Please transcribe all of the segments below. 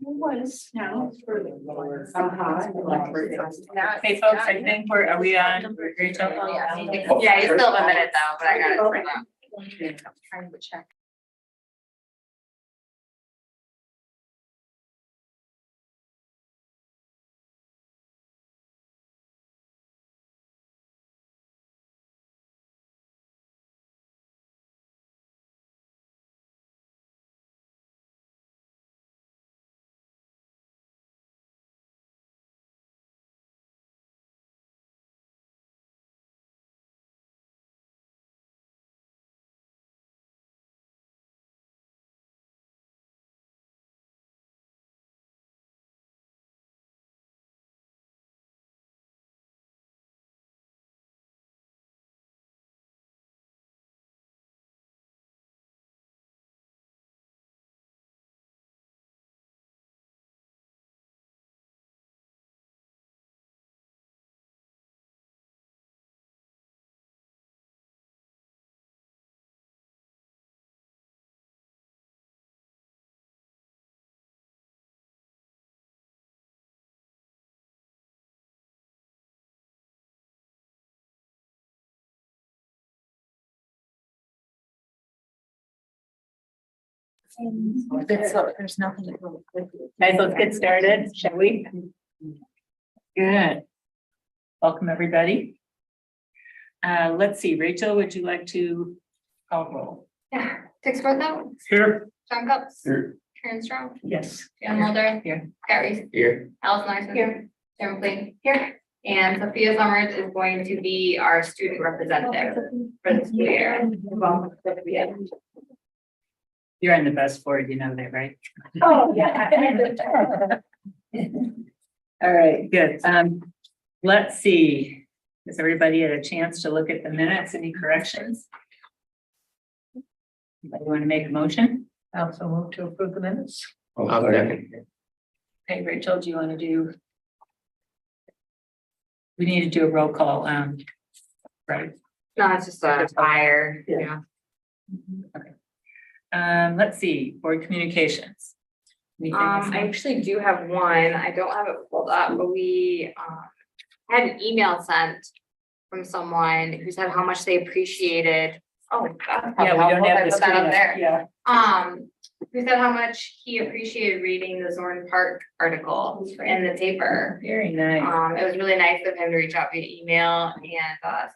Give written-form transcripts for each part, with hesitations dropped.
Was now. Hey, folks, I think are we on? Rachel? Yeah, you still have a minute though, but I got it right now. Trying to check. There's nothing. Guys, let's get started, shall we? Good. Welcome, everybody. Let's see, Rachel, would you like to call roll? Yeah, Dick Swarthout, Here. John Cups, Here. Karen Strong, Yes. Dan Mulder. Here. Gary, Here. Alice Larson. Here. Sarah McLean. Here. And Sophia Summers is going to be our student representative for the school year. Welcome, Sophia. You're on the bus board, you know that, right? Oh, yeah. All right, good. Let's see. Has everybody had a chance to look at the minutes? Any corrections? Anybody want to make a motion? I also move to approve the minutes. Okay, Rachel, do you want to do? We need to do a roll call, right? No, it's just a fire. Yeah. Okay. Let's see, board communications. Anything else? I actually do have one. I don't have it pulled up, but we had an email sent from someone who said how much they appreciated. Oh, that's probably Yeah, we don't helpful if I have the put that screen up there. Yeah. Who said how much he appreciated reading the Zorn Park article in the paper. Very nice. It was really nice of him to reach out via email and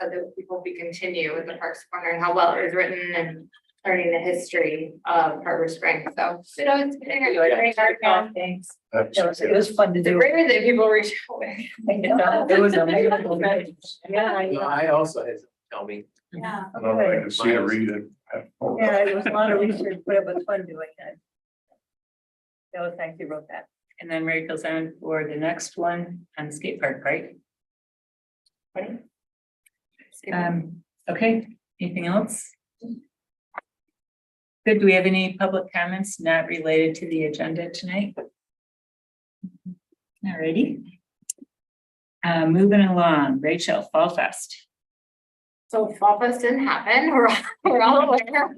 said that we hope we continue with the Parks Corner and how well it was written and learning the history of Harbor Springs. So, you know, it's very hard. Thanks. It was fun to It's do. rare that people reach out with. It was a beautiful night. Yeah, I also had some tell me. Yeah. I don't know if I can see or read it. yeah, it was a lot of research, but it was fun doing that. So thank you, wrote that. And then Rachel's on for the next one on the skate park, right? Okay, anything else? Good, do we have any public comments not related to the agenda tonight? Alrighty. Moving along, Rachel, Fall Fest. So Fall Fest didn't happen. We're all aware.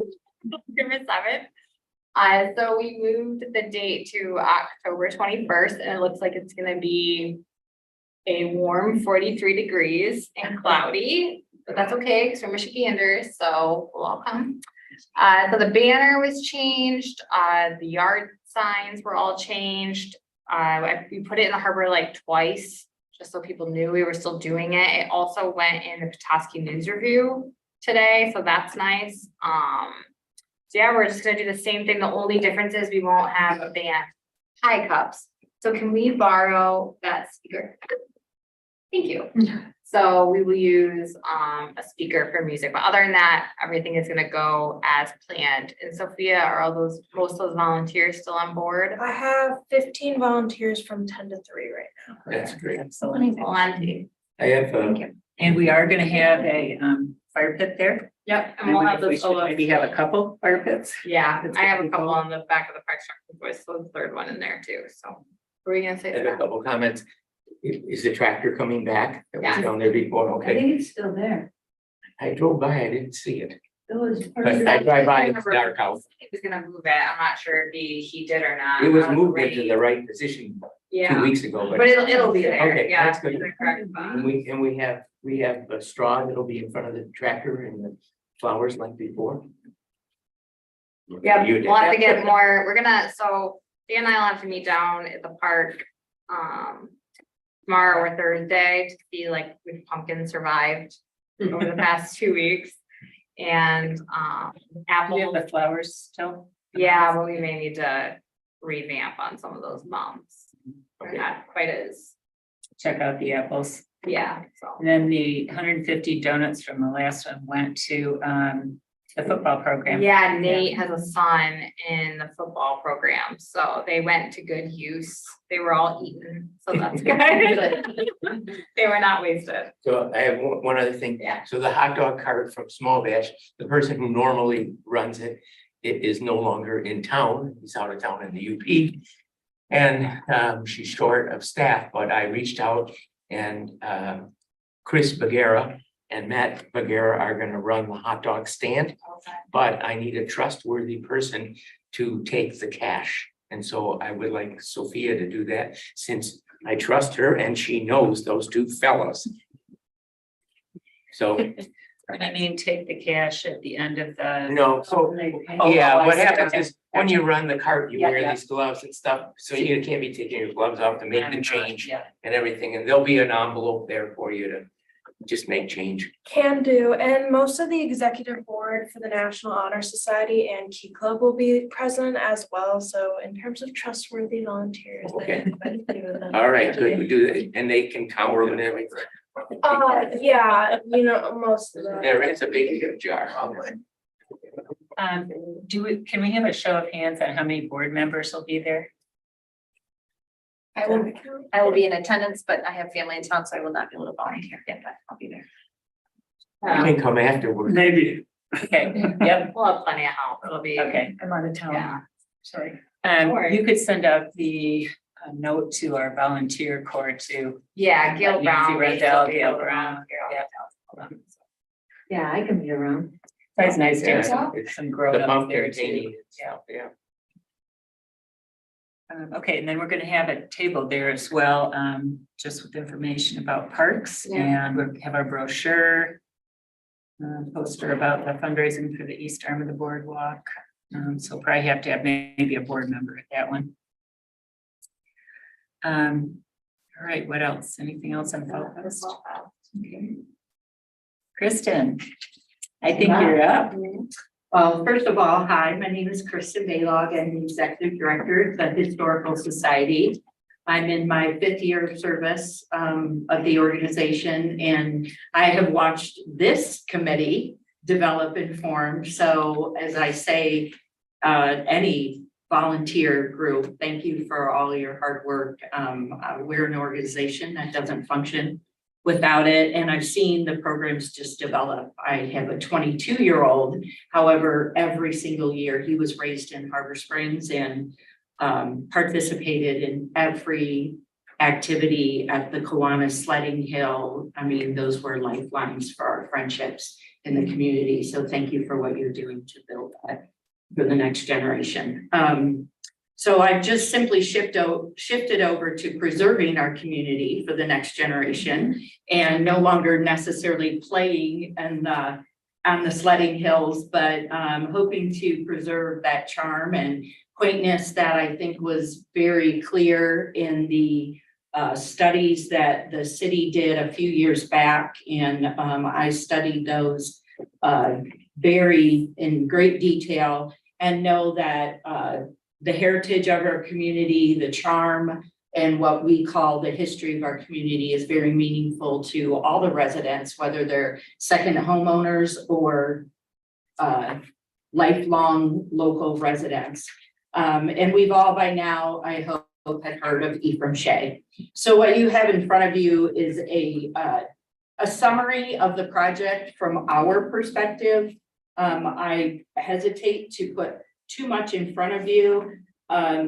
June 7th. So we moved the date to October 21st, and it looks like it's gonna be a warm 43 degrees and cloudy, but that's okay because we're Michiganders, so we'll all come. So the banner was changed, the yard signs were all changed. We put it in the harbor like twice, just so people knew we were still doing it. It also went in the Petoskey News Review today, so that's nice. So yeah, we're just gonna do the same thing. The only difference is we won't have a band. Hi, Cups. So can we borrow that speaker? Thank you. So we will use a speaker for music, but other than that, everything is gonna go as planned. And Sophia, are all those, most of those volunteers still on board? I have 15 volunteers from 10 to 3 right now. That's great. Excellent. Plenty. I have, Thank you. And we are gonna have a fire pit there. Yep, and I we'll wonder have if we the should maybe have a couple fire pits. Yeah, That's I have a good. couple on the back of the fire truck, voice, so the third one in there too, so. What were you gonna I say? have a couple comments. Is the tractor coming back? That was Yeah. down there before, I okay. think it's still there. I drove by, I didn't see it. but I drive by, it's dark out. He was gonna move it. I'm not sure if he did or not. It was I was moved ready. into the right position 2 Yeah, weeks ago, but it'll be there. Okay, Yeah, that's good. in the correct spot. And we have a straw that'll be in front of the tractor and the flowers like before. Yeah, You did we'll have to that. get more, so Dan and I will have to meet down at the park, tomorrow or Thursday to see like if pumpkins survived over the past 2 weeks. And, Do you have apple, the flowers still? yeah, but we may need to revamp on some of those mums. They're Okay. not quite as, Check out the apples. yeah, so. And then the 150 donuts from the last one went to the football program. Yeah, Nate has a son in the football program, so they went to good use. They were all eaten, so that's good. They were not wasted. So I have one other thing. Yeah. So the hot dog cart from Small Batch, the person who normally runs it, it is no longer in town. He's out of town in the UP. And she's short of staff, but I reached out and Chris Bagera and Matt Bagera are gonna run the hot dog stand. But I need a trustworthy person to take the cash. And so I would like Sophia to do that since I trust her and she knows those two fellas. So, I mean, take the cash at the end of the. no, so, Oh, yeah, I what see. happens Okay. is when you run the cart, you Yeah, wear yeah. these gloves and stuff. So you can't be taking your gloves off to make the change Yeah. and everything. And there'll be an envelope there for you to just make change. Can do, and most of the executive board for the National Honor Society and Key Club will be present as well, so in terms of trustworthy volunteers. Okay. quite a few of them. All right, good, we do that. And they can cower and everything. Yeah, most of them. There is a big jar. Can we have a show of hands on how many board members will be there? I will be in attendance, but I have family in town, so I will not be able to volunteer yet, but I'll be there. You can come afterwards. Maybe. Okay, yep, We'll have plenty of help. It'll be. okay. I'm on the town. Yeah. Sorry. worry. You could send out the note to our volunteer corps to. Yeah, Gail Nancy Brown. Rendell, Gail Gail Brown. Brown, Yeah, I can be around. It's nice to have Yeah. some The grown ups pumpkin there too. painting. Yeah. Yeah. Okay, and then we're gonna have a table there as well, just with information about parks, Yeah. and we'll have our brochure. Poster about the fundraising for the east arm of the boardwalk, so probably have to have maybe a board member at that one. All right, what else? Anything else on Fall Fest? Okay. Kristen, I think you're up. Well, first of all, hi, my name is Kristen Baylog. I'm the Executive Director of the Historical Society. I'm in my 5th year of service of the organization, and I have watched this committee develop and form. So as I say, any volunteer group, thank you for all your hard work. We're an organization that doesn't function without it, and I've seen the programs just develop. I have a 22-year-old. However, every single year he was raised in Harbor Springs and participated in every activity at the Kiwanis Sledding Hill. I mean, those were lifelines for our friendships in the community. So thank you for what you're doing to build that for the next generation. So I've just simply shifted over to preserving our community for the next generation and no longer necessarily playing on the sledding hills, but hoping to preserve that charm and quaintness that I think was very clear in the studies that the city did a few years back. And I studied those very in great detail and know that the heritage of our community, the charm, and what we call the history of our community is very meaningful to all the residents, whether they're second homeowners or lifelong local residents. And we've all by now, I hope, had heard of Ephraim Shea. So what you have in front of you is a summary of the project from our perspective. I hesitate to put too much in front of you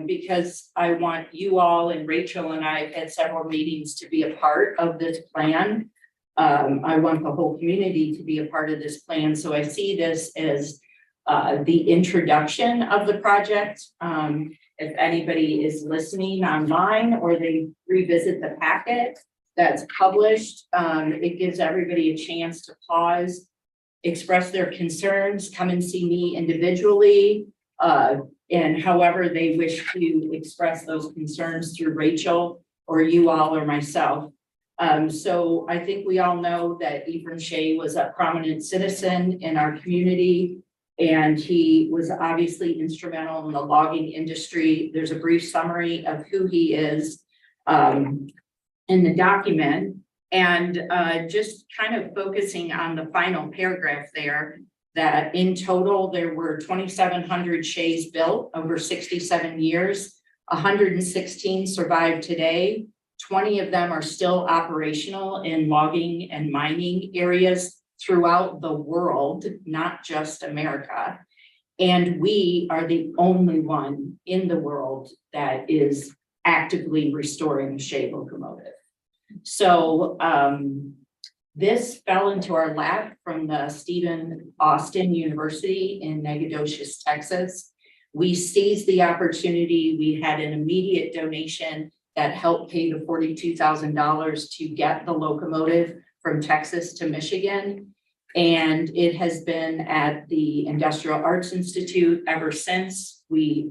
because I want you all, and Rachel and I have had several meetings to be a part of this plan. I want the whole community to be a part of this plan, so I see this as the introduction of the project. If anybody is listening online or they revisit the packet that's published, it gives everybody a chance to pause, express their concerns, come and see me individually, and however they wish to express those concerns through Rachel or you all or myself. So I think we all know that Ephraim Shea was a prominent citizen in our community, and he was obviously instrumental in the logging industry. There's a brief summary of who he is in the document, and just kind of focusing on the final paragraph there, that in total, there were 2,700 Sheas built over 67 years. 116 survive today. 20 of them are still operational in logging and mining areas throughout the world, not just America. And we are the only one in the world that is actively restoring a Shea locomotive. So this fell into our lap from the Stephen Austin University in Nacogdoches, Texas. We seized the opportunity. We had an immediate donation that helped pay the $42,000 to get the locomotive from Texas to Michigan. And it has been at the Industrial Arts Institute ever since. We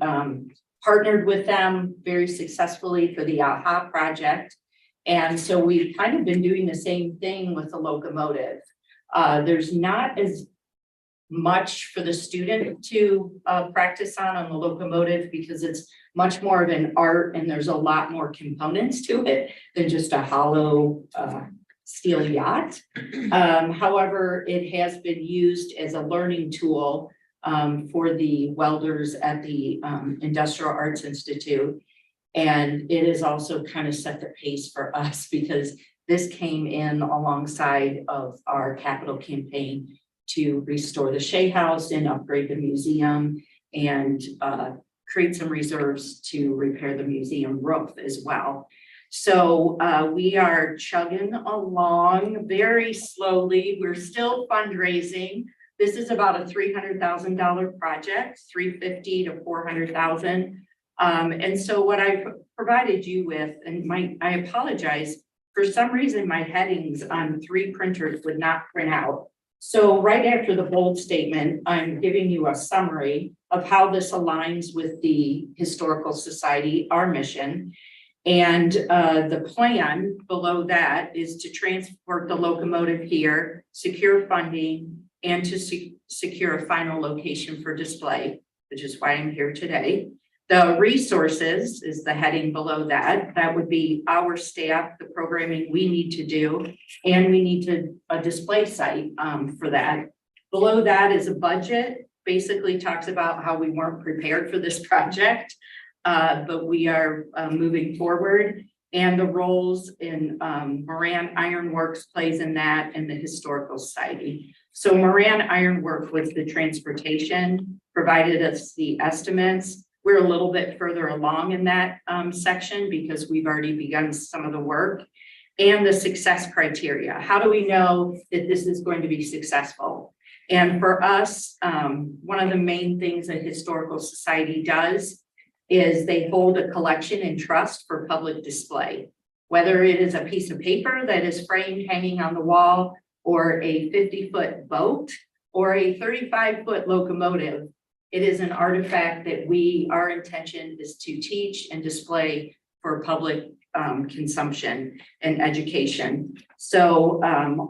partnered with them very successfully for the AHA project. And so we've kind of been doing the same thing with the locomotive. There's not as much for the student to practice on the locomotive because it's much more of an art and there's a lot more components to it than just a hollow steel yacht. However, it has been used as a learning tool for the welders at the Industrial Arts Institute. And it has also kind of set the pace for us because this came in alongside of our capital campaign to restore the Shea House and upgrade the museum and create some reserves to repair the museum roof as well. So we are chugging along very slowly. We're still fundraising. This is about a $300,000 project, $350,000 to $400,000. And so what I provided you with, and I apologize, for some reason my headings on 3 printers would not print out. So right after the bold statement, I'm giving you a summary of how this aligns with the Historical Society, our mission. And the plan below that is to transport the locomotive here, secure funding, and to secure a final location for display, which is why I'm here today. The resources is the heading below that. That would be our staff, the programming we need to do, and we need a display site for that. Below that is a budget, basically talks about how we weren't prepared for this project, but we are moving forward. And the roles in Moran Iron Works plays in that, and the Historical Society. So Moran Iron Works was the transportation, provided us the estimates. We're a little bit further along in that section because we've already begun some of the work. And the success criteria. How do we know that this is going to be successful? And for us, one of the main things that Historical Society does is they hold a collection in trust for public display. Whether it is a piece of paper that is framed hanging on the wall, or a 50-foot boat, or a 35-foot locomotive, it is an artifact that our intention is to teach and display for public consumption and education. So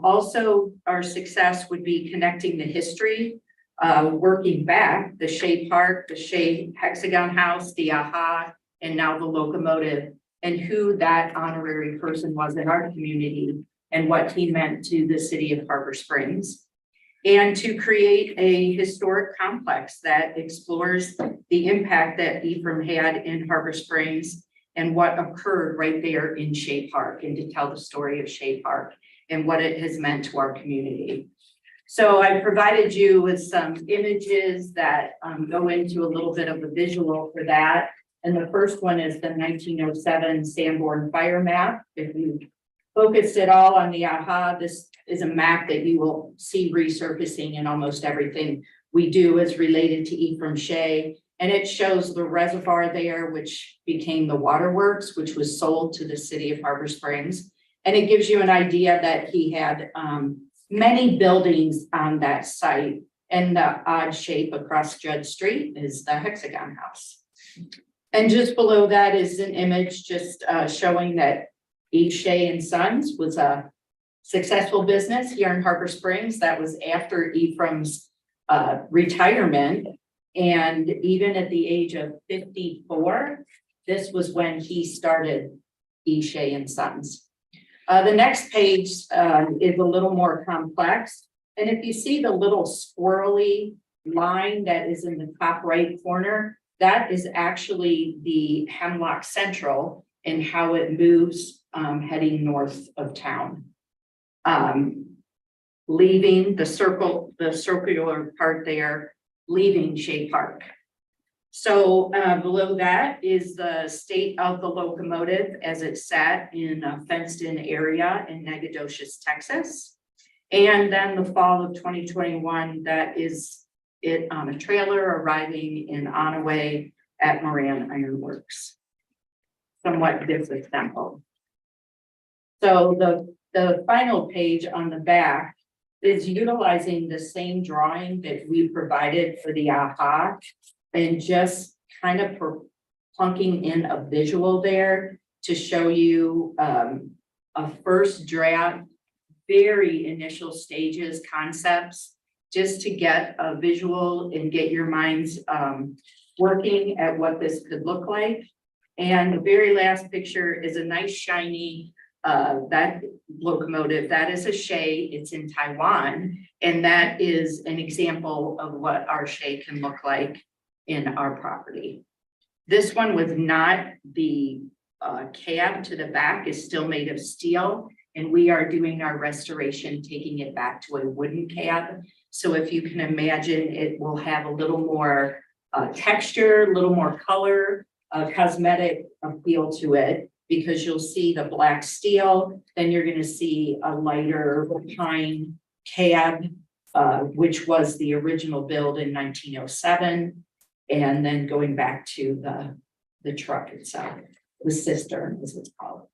also our success would be connecting the history, working back, the Shea Park, the Shea Hexagon House, the AHA, and now the locomotive, and who that honorary person was in our community and what he meant to the city of Harbor Springs. And to create a historic complex that explores the impact that Ephraim had in Harbor Springs and what occurred right there in Shea Park, and to tell the story of Shea Park and what it has meant to our community. So I provided you with some images that go into a little bit of a visual for that. And the first one is the 1907 Sanborn fire map. If you focused at all on the AHA, this is a map that you will see resurfacing in almost everything we do is related to Ephraim Shea. And it shows the reservoir there, which became the waterworks, which was sold to the city of Harbor Springs. And it gives you an idea that he had many buildings on that site. And the odd shape across Judd Street is the Hexagon House. And just below that is an image just showing that E. Shea and Sons was a successful business here in Harbor Springs. That was after Ephraim's retirement. And even at the age of 54, this was when he started E. Shea and Sons. The next page is a little more complex. And if you see the little swirly line that is in the top right corner, that is actually the Hemlock Central and how it moves heading north of town. Leaving the circular part there, leaving Shea Park. So below that is the state of the locomotive as it sat in a fenced-in area in Nacogdoches, Texas. And then the fall of 2021, that is it on a trailer arriving in Onaway at Moran Iron Works. Somewhat disassembled. So the final page on the back is utilizing the same drawing that we provided for the AHA and just kind of plunking in a visual there to show you a first draft, very initial stages, concepts, just to get a visual and get your minds working at what this could look like. And the very last picture is a nice shiny that locomotive. That is a Shea. It's in Taiwan, and that is an example of what our Shea can look like in our property. This one was not, the cab to the back is still made of steel, and we are doing our restoration, taking it back to a wooden cab. So if you can imagine, it will have a little more texture, a little more color, cosmetic appeal to it, because you'll see the black steel, then you're going to see a lighter pine cab, which was the original build in 1907. And then going back to the truck itself, the cistern as it's called.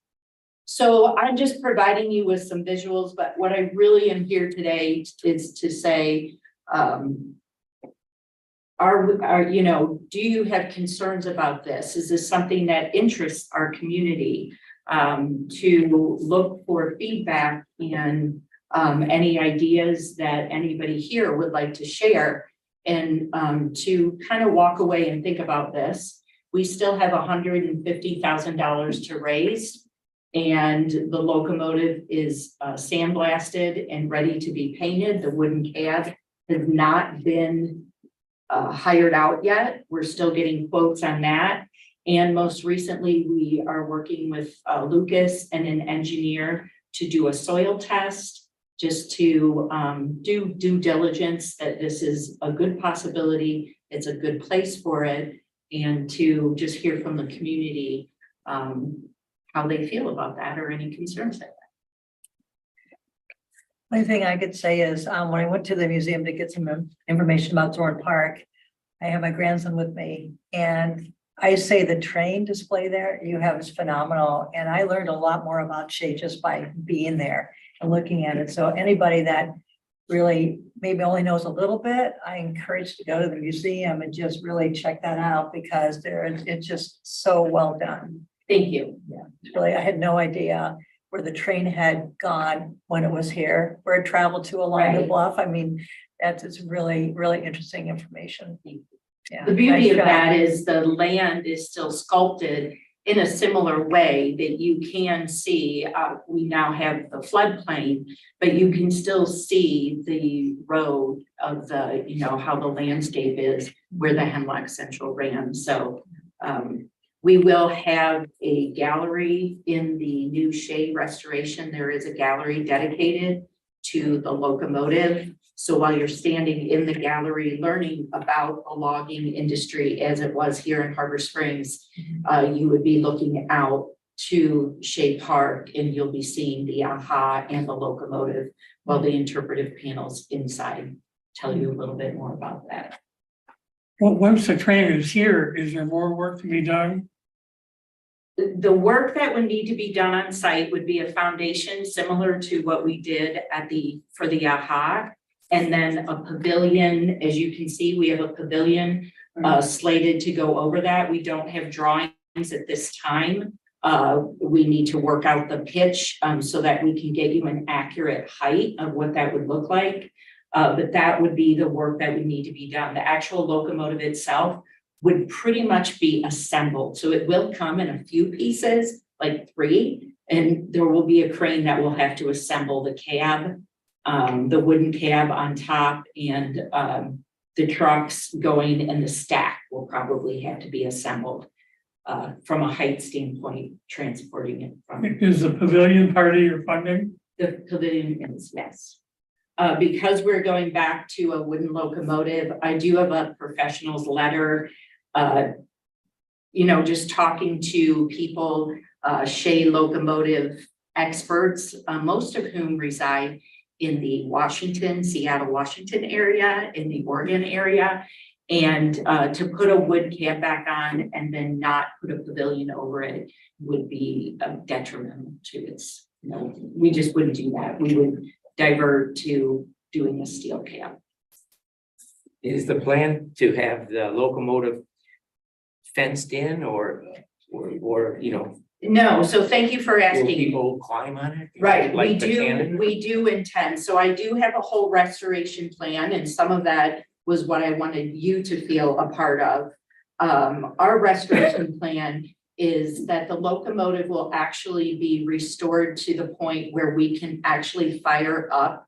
So I'm just providing you with some visuals, but what I really am here today is to say, you know, do you have concerns about this? Is this something that interests our community? To look for feedback and any ideas that anybody here would like to share, and to kind of walk away and think about this. We still have $150,000 to raise, and the locomotive is sandblasted and ready to be painted. The wooden cab has not been hired out yet. We're still getting quotes on that. And most recently, we are working with Lucas and an engineer to do a soil test, just to do due diligence that this is a good possibility, it's a good place for it, and to just hear from the community how they feel about that or any concerns that. Only thing I could say is, when I went to the museum to get some information about Zorn Park, I have my grandson with me, and I say the train display there you have is phenomenal. And I learned a lot more about Shea just by being there and looking at it. So anybody that really maybe only knows a little bit, I encourage to go to the museum and just really check that out, because it's just so well done. Thank you. Yeah, it's really, I had no idea where the train had gone when it was here, where it traveled to along the Right. bluff. I mean, it's really, really interesting information. Yeah. The beauty nice of job. that is the land is still sculpted in a similar way that you can see. We now have the floodplain, but you can still see the road of the, you know, how the landscape is where the Hemlock Central ran. So we will have a gallery in the new Shea restoration. There is a gallery dedicated to the locomotive. So while you're standing in the gallery learning about the logging industry as it was here in Harbor Springs, you would be looking out to Shea Park, and you'll be seeing the AHA and the locomotive, while the interpretive panels inside tell you a little bit more about that. Well, once the train is here, is there more work to be done? The work that would need to be done on site would be a foundation similar to what we did for the AHA. And then a pavilion, as you can see, we have a pavilion slated to go over that. We don't have drawings at this time. We need to work out the pitch so that we can get you an accurate height of what that would look like. But that would be the work that would need to be done. The actual locomotive itself would pretty much be assembled. So it will come in a few pieces, like 3, and there will be a crane that will have to assemble the cab, the wooden cab on top, and the trucks going and the stack will probably have to be assembled from a height standpoint, transporting it from. Is the pavilion part of your funding? The pavilion is, yes. Because we're going back to a wooden locomotive, I do have a professional's letter. Just talking to people, Shea locomotive experts, most of whom reside in the Seattle, Washington area, in the Oregon area. And to put a wood cab back on and then not put a pavilion over it would be detrimental to its, we just wouldn't do that. We would divert to doing a steel cab. Is the plan to have the locomotive fenced in or, No, so thank you for will asking. people climb on it? Right, Like the cannon? we do intend, so I do have a whole restoration plan, and some of that was what I wanted you to feel a part of. Our restoration plan is that the locomotive will actually be restored to the point where we can actually fire up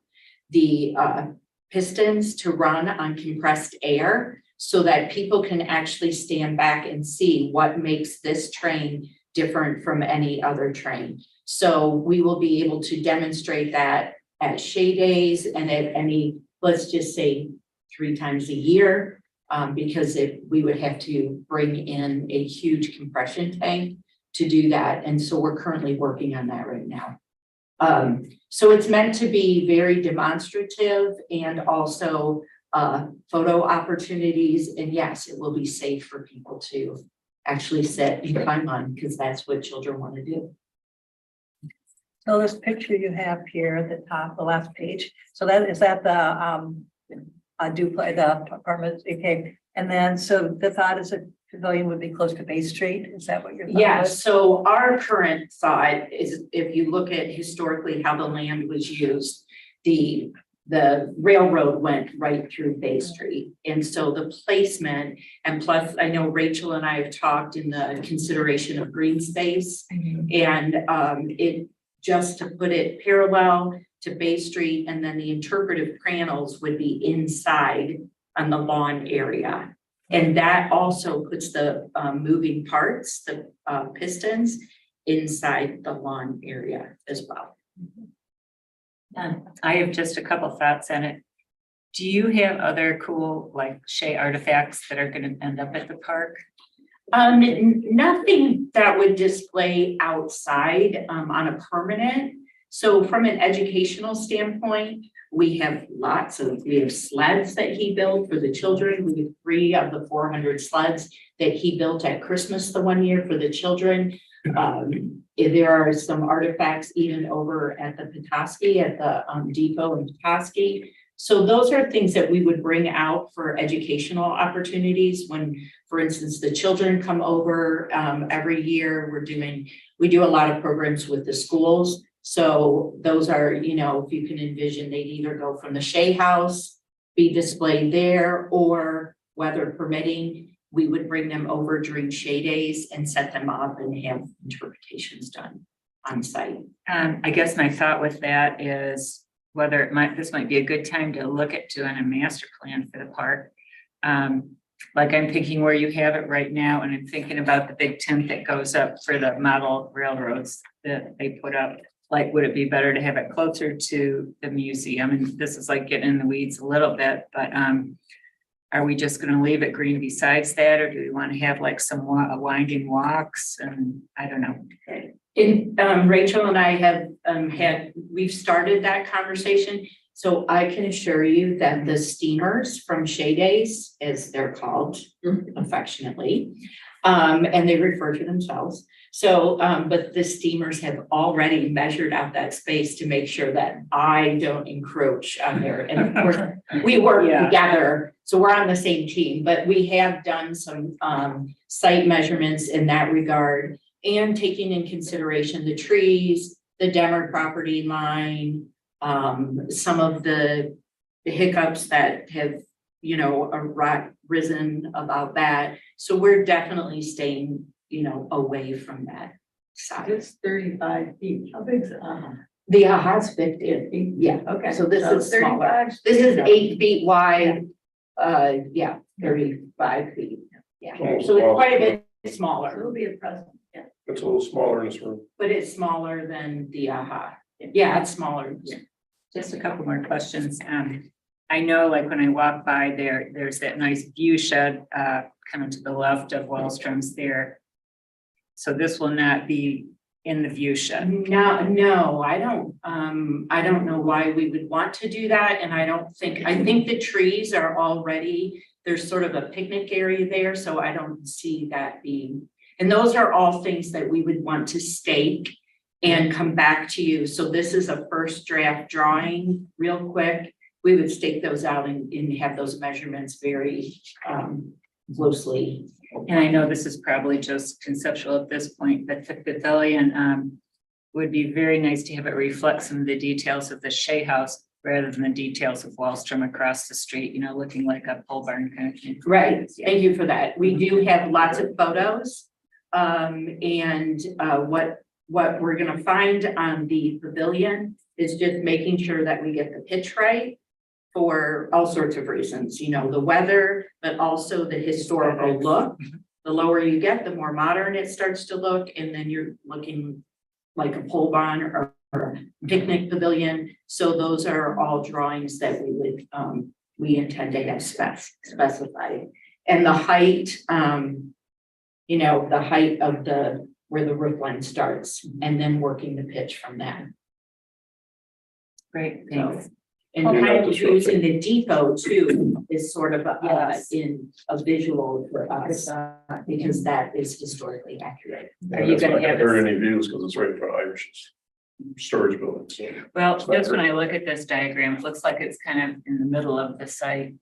the pistons to run on compressed air so that people can actually stand back and see what makes this train different from any other train. So we will be able to demonstrate that at Shea Days and at any, let's just say 3 times a year, because we would have to bring in a huge compression tank to do that. And so we're currently working on that right now. So it's meant to be very demonstrative and also photo opportunities. And yes, it will be safe for people to actually sit and climb on, because that's what children want to do. So this picture you have here at the top, the last page, so that is that the duplex, the apartment, okay. And then, so the thought is a pavilion would be close to Bay Street, is that what you're? Yeah, so our current thought is, if you look at historically how the land was used, the railroad went right through Bay Street. And so the placement, and plus I know Rachel and I have talked in the consideration of green space, and it just to put it parallel to Bay Street, and then the interpretive panels would be inside on the lawn area. And that also puts the moving parts, the pistons, inside the lawn area as well. I have just a couple thoughts on it. Do you have other cool like Shea artifacts that are going to end up at the park? Nothing that would display outside on a permanent. So from an educational standpoint, we have sleds that he built for the children. We have 3 of the 400 sleds that he built at Christmas the one year for the children. There are some artifacts even over at the Petoskey, at the depot in Petoskey. So those are things that we would bring out for educational opportunities when, for instance, the children come over every year. We do a lot of programs with the schools. So those are, if you can envision, they'd either go from the Shea House, be displayed there, or weather permitting, we would bring them over during Shea Days and set them up and have interpretations done on site. I guess my thought with that is whether this might be a good time to look at doing a master plan for the park. Like I'm thinking where you have it right now, and I'm thinking about the big tent that goes up for the model railroads that they put up. Like, would it be better to have it closer to the museum? And this is like getting in the weeds a little bit, but are we just going to leave it green besides that, or do we want to have like some winding walks? And I don't know. Rachel and I have we've started that conversation. So I can assure you that the steamers from Shea Days, as they're called affectionately, and they refer to themselves. So, but the steamers have already measured out that space to make sure that I don't encroach on there. And of course, we work Yeah. together, so we're on the same team, but we have done some site measurements in that regard. And taking in consideration the trees, the Demer property line, some of the hiccups that have, you know, risen about that. So we're definitely staying, you know, away from that side. It's 35 feet. How big is it? The AHA's 50, yeah, Okay. so this is smaller. This is 8 feet wide, 35 feet. Yeah, so it's quite a bit smaller. It'll be a present. Yeah. It's a little smaller in this room. But it's smaller than the AHA. Yeah, it's smaller. Just a couple more questions. I know like when I walk by there, there's that nice view shed, kind of to the left of Wallstrom's there. So this will not be in the view shed. No, I don't know why we would want to do that, and I think the trees are already, there's sort of a picnic area there, so I don't see that being. And those are all things that we would want to stake and come back to you. So this is a first draft drawing, real quick. We would stake those out and have those measurements very closely. And I know this is probably just conceptual at this point, but the pavilion would be very nice to have it reflect some of the details of the Shea House rather than the details of Wallstrom across the street, you know, looking like a pole barn kind of thing. Right, thank you for that. We do have lots of photos. What we're gonna find on the pavilion is just making sure that we get the pitch right for all sorts of reasons, you know, the weather, but also the historical look. The lower you get, the more modern it starts to look, and then you're looking like a pole barn or a picnic pavilion. So those are all drawings that we would, we intend to have specified. And the height, you know, the height of where the roof line starts, and then working the pitch from that. Great, thanks. And kind of using the depot too is sort of Yes. in a visual for us, because that is historically accurate. Are you That's gonna not have hurt this- any views because it's right in front of Irish's storage building. So Well, It's not just when I look at this diagram, it looks like it's kind of in the middle of the site.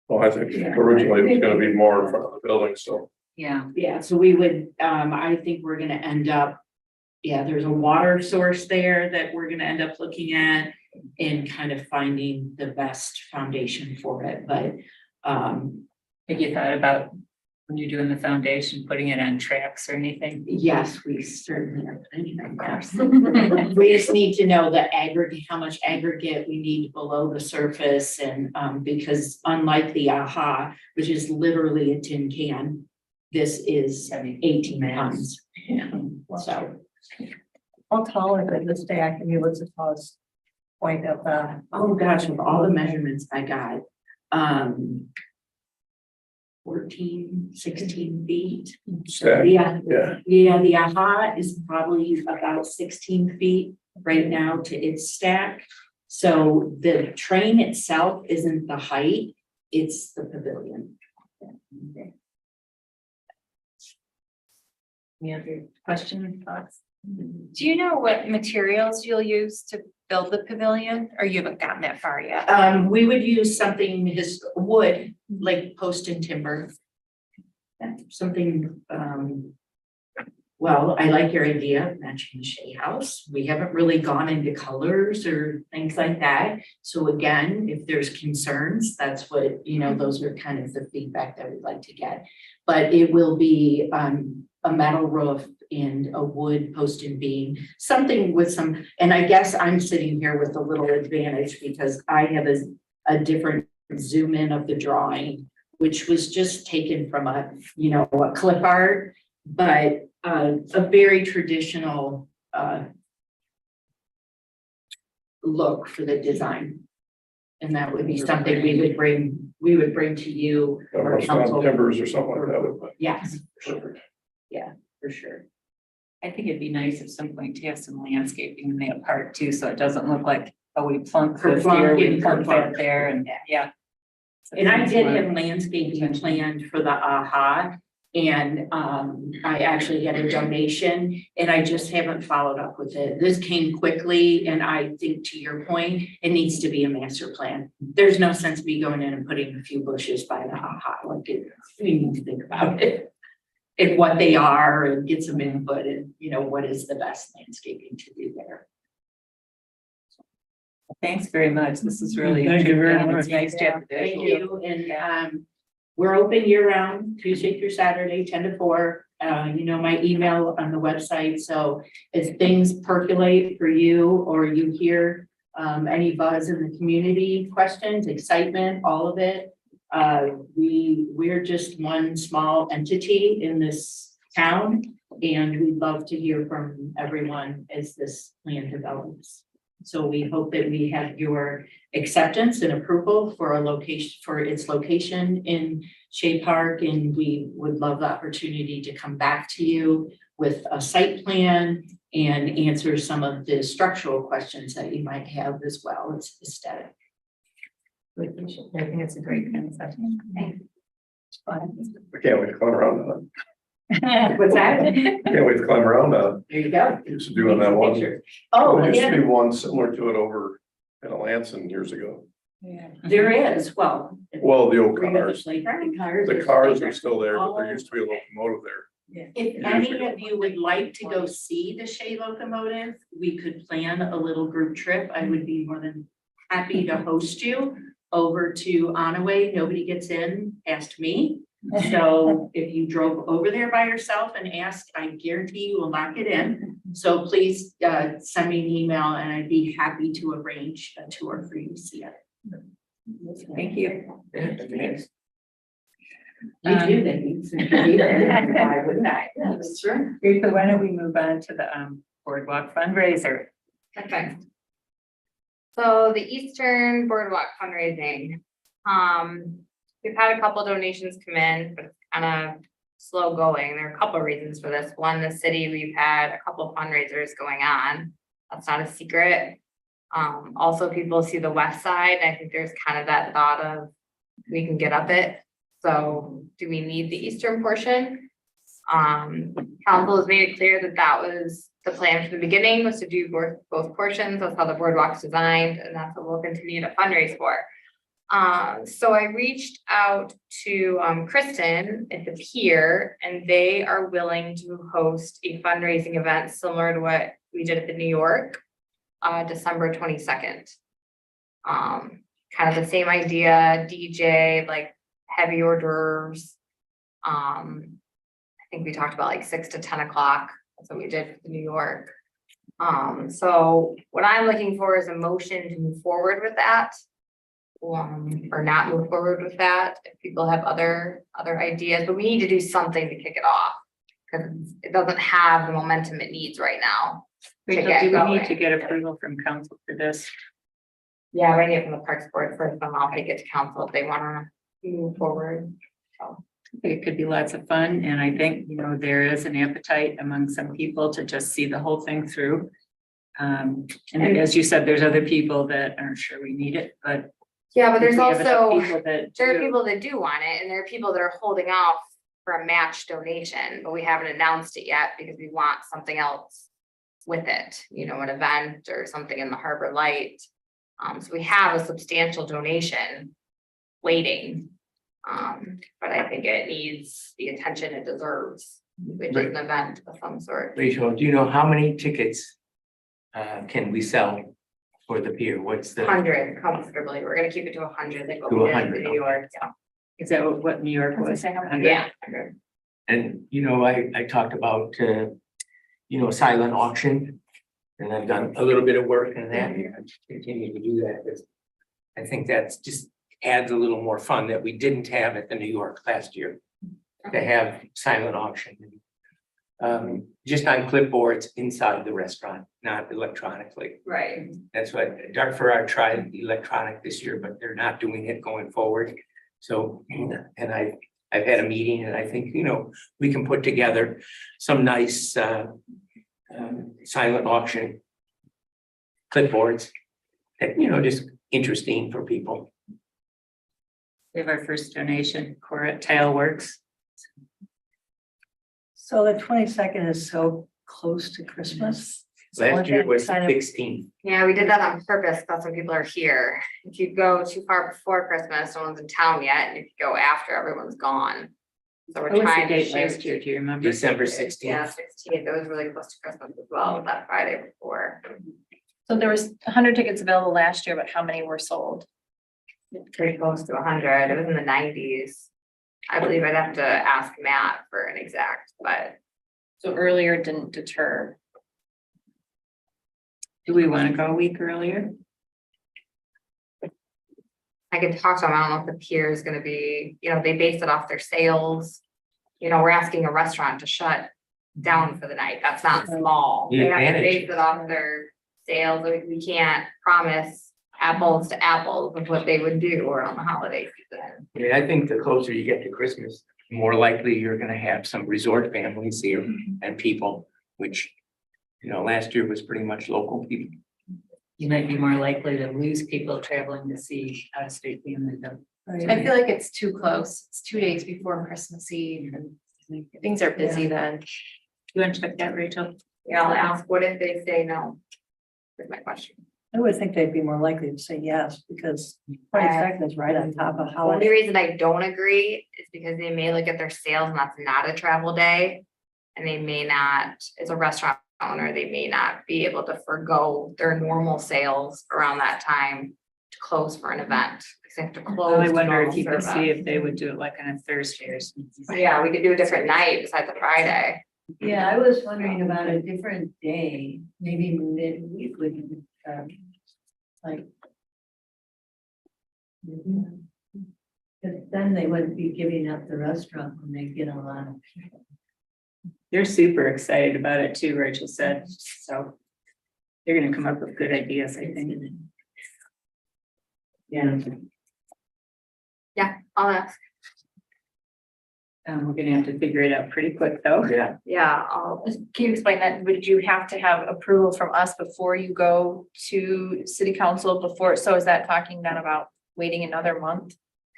well, I think originally it was gonna be more in front of the building, so. Yeah, Yeah, so we would, I think we're gonna end up, there's a water source there that we're gonna end up looking at and kind of finding the best foundation for it, but, have you thought about when you're doing the foundation, putting it on tracks or anything? yes, we certainly are thinking of course. We just need to know the aggregate, how much aggregate we need below the surface, and, because unlike the AHA, which is literally a tin can, this is 18 tons. So, How tall is it? This day I can be what's the tallest point of oh gosh, with all the measurements I got, 14, 16 feet. Stack. Yeah, Yeah, the AHA is probably about 16 feet right now to its stack. So the train itself isn't the height, it's the pavilion. Any other questions, thoughts? Do you know what materials you'll use to build the pavilion, or you haven't gotten that far yet? We would use something, wood, like post and timber. Something, well, I like your idea of matching the Shea House. We haven't really gone into colors or things like that. So again, if there's concerns, that's what, you know, those are kind of the feedback that we'd like to get. But it will be a metal roof and a wood post and beam, something with some, and I guess I'm sitting here with a little advantage because I have a different zoom in of the drawing, which was just taken from a clip art, but a very traditional look for the design. And that would be something we would bring to you. or some timbers or something like that. Yes, Perfect. for sure. I think it'd be nice at some point to have some landscaping in that park too, so it doesn't look like, oh, we plunked this here, we plunked that there, and yeah. And I did have landscaping planned for the AHA. And I actually had a donation and I just haven't followed up with it. This came quickly and I think to your point, it needs to be a master plan. There's no sense me going in and putting a few bushes by the AHA, like we need to think about it. And what they are and get some input and, you know, what is the best landscaping to do there. Thanks very much. This is really. Thank you very It's much. nice to have. Thank you, and we're open year round, Tuesday through Saturday, 10 to 4. You know, my email on the website, so as things percolate for you or you hear any buzz in the community, questions, excitement, all of it. We're just one small entity in this town, and we'd love to hear from everyone as this plan develops. So we hope that we have your acceptance and approval for its location in Shea Park, and we would love the opportunity to come back to you with a site plan and answer some of the structural questions that you might have as well as aesthetic. I think it's a great concept. I can't wait to climb around on What's that? it. Can't wait to climb around on There you go. it. Used to do on that one. Oh, There used to yeah, be one similar to it over in Alanson years ago. there is, well. Well, the old Agree with cars. playground. The cars are still there, but there used to be a locomotive there. If any of you would like to go see the Shea locomotive, we could plan a little group trip. I would be more than happy to host you over to Onaway. Nobody gets in past me. So if you drove over there by yourself and asked, I guarantee you will not get in. So please send me an email and I'd be happy to arrange a tour for you to see it. Thank you. You do that. Why wouldn't I? That's right. Great, so why don't we move on to the boardwalk fundraiser? Okay. So the Eastern Boardwalk fundraising, we've had a couple donations come in, but it's kind of slow going. There are a couple of reasons for this. One, the city, we've had a couple of fundraisers going on. That's not a secret. Also people see the west side. I think there's kind of that thought of we can get up it. So do we need the eastern portion? Council has made it clear that that was the plan from the beginning, was to do both portions. That's how the boardwalk's designed, and that's what we'll continue to fundraise for. So I reached out to Kristen at the pier, and they are willing to host a fundraising event similar to what we did at the New York, December 22nd. Kind of the same idea, DJ, like heavy hors d'oeuvres. I think we talked about like 6 to 10 o'clock. That's what we did for New York. So what I'm looking for is a motion to move forward with that. Or not move forward with that. If people have other ideas, but we need to do something to kick it off. Because it doesn't have the momentum it needs right now. Rachel, get do we going. need to get approval from council for this? Yeah, I need it from the Parks Board first, then I'll take it to council if they wanna move forward. It could be lots of fun, and I think, you know, there is an appetite among some people to just see the whole thing through. And as you said, there's other people that aren't sure we need it, but. Yeah, but there's we have enough also, people that there are do. people that do want it, and there are people that are holding off for a match donation, but we haven't announced it yet because we want something else with it, you know, an event or something in the Harbor Light. So we have a substantial donation waiting. But I think it needs the attention it deserves, which is an event of some sort. Rachel, do you know how many tickets can we sell for the pier? What's the? 100 comfortably, we're gonna keep it to 100, like what To we did 100, in New York, yeah. Is that what New York was? 100? Yeah. 100. And, you know, I talked about, you know, silent auction. And I've done a little bit of work in that, and I continue to do that, because I think that's just adds a little more fun that we didn't have at the New York last year. To have silent auction. Just on clipboards inside the restaurant, not electronically. Right. That's what Dark Farrar tried electronic this year, but they're not doing it going forward. So, and I've had a meeting, and I think, you know, we can put together some nice silent auction clipboards. That, you know, just interesting for people. We have our first donation, Cora Tile Works. So the 22nd is so close to Christmas. Last year was Kind of- 16. Yeah, we did that on purpose. That's when people are here. If you go too far before Christmas, no one's in town yet, and if you go after, everyone's gone. So we're What was the trying to date last shoot. year? Do you remember? December Yeah, 16th. 16th. It was really close to Christmas as well, that Friday before. So there was 100 tickets available last year, but how many were sold? Pretty close to 100. It was in the 90s. I believe I'd have to ask Matt for an exact, but So earlier didn't deter. Do we want to go a week earlier? I can talk to them. I don't know if the pier is gonna be, you know, they base it off their sales. You know, we're asking a restaurant to shut down for the night. That's not small. The They have to advantage. base it off their sales. We can't promise apples to apples of what they would do around the holiday season. Yeah, I think the closer you get to Christmas, the more likely you're gonna have some resort families here and people, which, you know, last year was pretty much local people. You might be more likely to lose people traveling to see out of state family though. I feel like it's too close. It's 2 days before Christmas Eve and things are busy then. You want to check that, Rachel? Yeah, I'll ask, what if they say no? Is my question. I would think they'd be more likely to say yes, because 22nd is right on top of The only holiday. reason I don't agree is because they may look at their sales and that's not a travel day. And they may not, as a restaurant owner, they may not be able to forego their normal sales around that time to close for an event. Because they have to close. I to wonder if normal you could see service. if they would do it like on a Thursday or something. Yeah, we could do a different night besides a Friday. Yeah, I was wondering about a different day, maybe midweek we can, like. Cause then they wouldn't be giving up the restaurant when they get a lot of people. They're super excited about it too, Rachel said, so. They're gonna come up with good ideas, I think. Yeah. Yeah, I'll ask. We're gonna have to figure it out pretty quick though. Yeah. Yeah, I'll. Can you explain that? Would you have to have approval from us before you go to city council before? So is that talking then about waiting another month?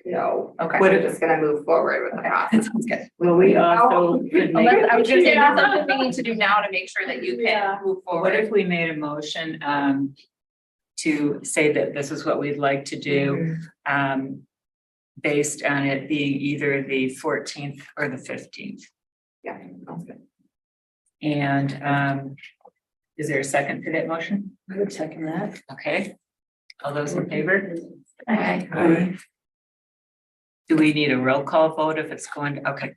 No. Okay. We're just gonna move forward with the process. Sounds good. Well, we also could make, Unless, I was gonna say, Yeah. that's something we need to do now to make sure that you Yeah. can move what if forward. we made a motion to say that this is what we'd like to do, based on it being either the 14th or the 15th? Yeah, sounds good. And is there a second to that motion? I would second that. Okay. All those in favor? Okay. Do we need a roll call vote if it's going to, okay.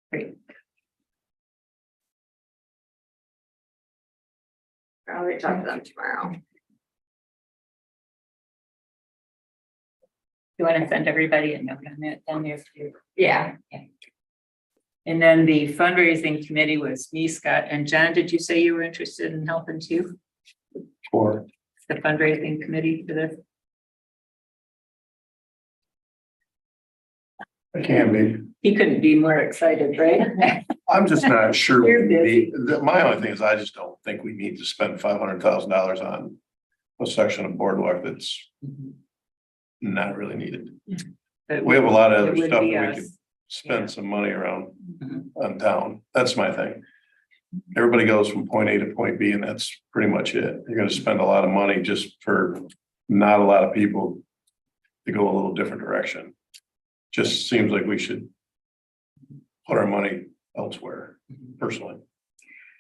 Great. I'll reach out to them tomorrow. You want to send everybody a note on that down there? Yeah. And then the fundraising committee was me, Scott, and John. Did you say you were interested in helping too? Or The fundraising committee for this? it can be. He couldn't be more excited, right? I'm just not sure. You're we need- My only thing is I just don't think we need to spend $500,000 on a section of boardwalk that's not really needed. But We have a lot of it other would stuff be that we us. could spend some money around Mhm. on town. That's my thing. Everybody goes from point A to point B and that's pretty much it. You're gonna spend a lot of money just for not a lot of people to go a little different direction. Just seems like we should put our money elsewhere personally.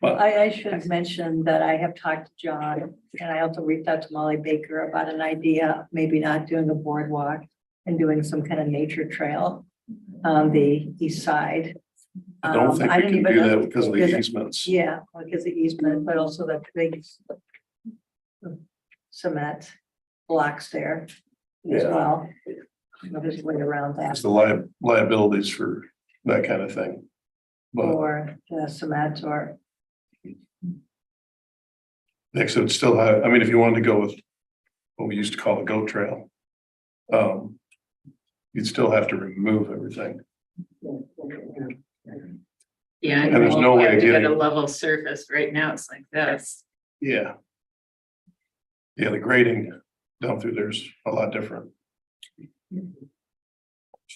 I should mention that I have talked to John, and I also reached out to Molly Baker about an idea, of maybe not doing a boardwalk and doing some kind of nature trail on the east side. I don't think we didn't can even do know- that because of the easements. Yeah, because the easement, but also the big cement blocks there as Yeah. well. There's a way around that, It's the liabilities for that kind of thing. But or the cement, or next it would still have, I mean, if you wanted to go with what we used to call the goat trail, you'd still have to remove everything. Yeah. And there's no way of You have to get a getting- level surface. Right now, it's like this. Yeah. Yeah, the grading down through there's a lot different.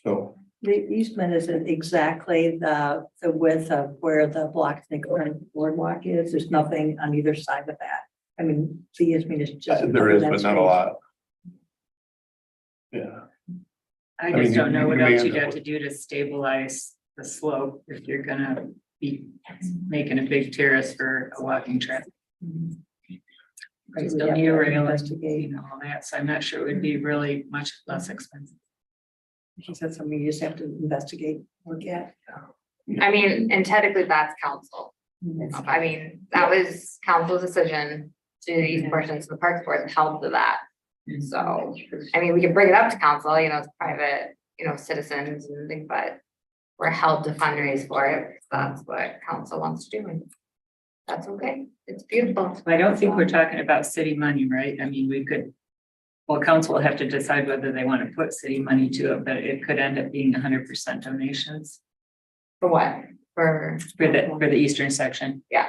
So, The easement isn't exactly the width of where the Block boardwalk is. There's nothing on either side of that. I mean, the easement is just. there is, but that's not a raised. lot. Yeah, I mean, just don't know what you may else you'd end have up to do to stabilize the slope if you're gonna be making a big terrace for a walking track. You Right, still we have need a to rail and, investigate. you know, all that, so I'm not sure it would be really much less expensive. She said something you just have to investigate, look at. I mean, and technically that's council. I mean, that was council's decision to do these portions, the Parks Board held to that. So, I mean, we can bring it up to council, you know, it's private, you know, citizens and things, but we're held to fundraise for it. That's what council wants to do. And that's okay. It's beautiful. I don't think we're talking about city money, right? I mean, we could. Well, council will have to decide whether they want to put city money to it, but it could end up being 100% donations For what? For, for the eastern section. yeah.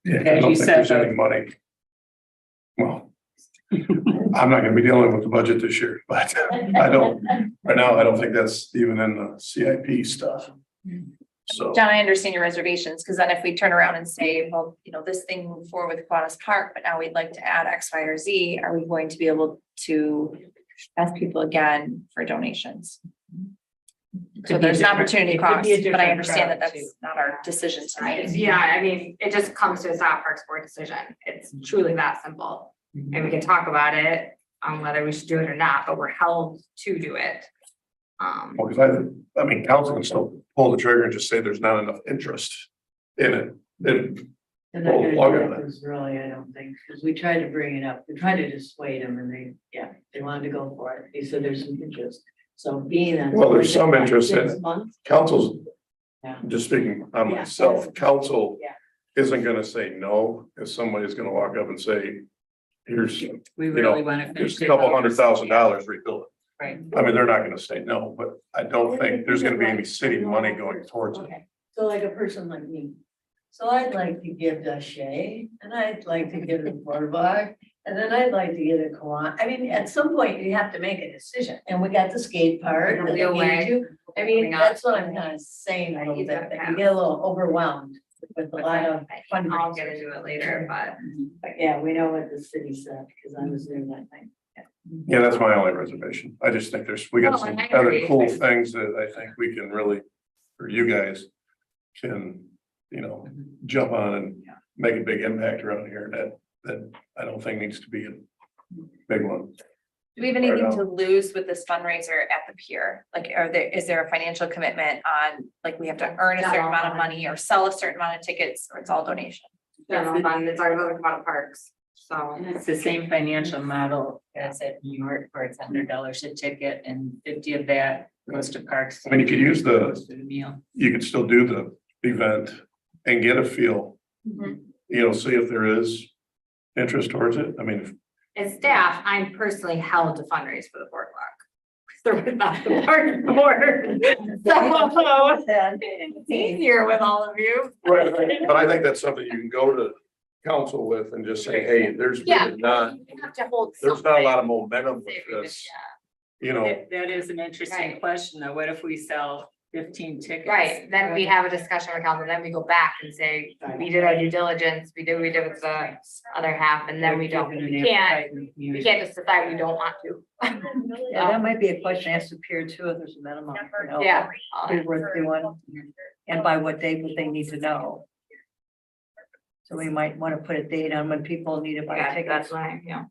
yeah, I As don't you think said, there's any money. Well, I'm not gonna be dealing with the budget this year, but I don't, right now, I don't think that's even in the CIP stuff. So, John, I understand your reservations, because then if we turn around and say, well, you know, this thing moved forward with Kiwanis Park, but now we'd like to add X, Y, or Z, are we going to be able to ask people again for donations? So Could be there's an different- opportunity it could be a cost, but I different understand that crowd, that's not our decision to make. Yeah, I mean, it just comes to a staff Parks Board decision. It's truly that simple. And we can talk about it on whether we should do it or not, but we're held to do it. well, because I mean, council can still pull the trigger and just say there's not enough interest in it. And They're not gonna Well, do log on that this early, I don't think, because we tried to bring it up, we tried to dissuade them and they wanted to go for it. They said there's some interest. So being that. Well, there's some interest in 6 it. months, council's, Yeah. just speaking on Yeah. myself, council Yeah. isn't gonna say no if somebody's gonna walk up and say, here's, We know, really want to finish. here's a couple $100,000, rebuild it. Right. I mean, they're not gonna say no, but I don't think there's gonna be any city money going towards it. Okay, so like a person like me. So I'd like to give to Shay, and I'd like to give to Boardwalk, and then I'd like to give to Kiwanis. I mean, at some point you have to make a decision, and we got the skate park. that they Wheel way. gave you. I mean, that's what I'm kind of saying a little bit, that you get a little overwhelmed with a lot of I'll get fundraisers. into it later, but But yeah, we know what the city said, because I was doing that thing. Yeah, that's my only reservation. I just think we got No, some and I other agree. cool things that I think we can really, or you guys can, jump on and make a big impact around here that I don't think needs to be a big one. Do we have anything to lose with this fundraiser at the pier? Like, is there a financial commitment on, like, we have to earn a certain amount of money or sell a certain amount of tickets, or it's all donation? general fund, it's our other about parks, so. It's the same financial model as at New York, where it's $100 a ticket and 50 of that goes to parks. I mean, you could use the, Goes to the meal. you could still do the event and get a feel, see if there is interest towards it. I mean, As staff, I'm personally held to fundraise for the boardwalk. So we're not the park board. So it's easier with all of you. right, but I think that's something you can go to council with and just say, hey, there's Yeah. really not, You have to hold. there's not a lot of something. momentum with this, That is an interesting Right. question, though. What if we sell 15 tickets? Right, then we have a discussion with council, then we go back and say, we did our due diligence, we did with the other half, and then we don't, we can't just decide we don't want to. Yeah, that might be a question asked to peer too, if there's a minimum, Yeah. be worth doing, and by what date would they need to know? So we might want to put a date on when people need to buy Yeah, tickets. that's why, yeah.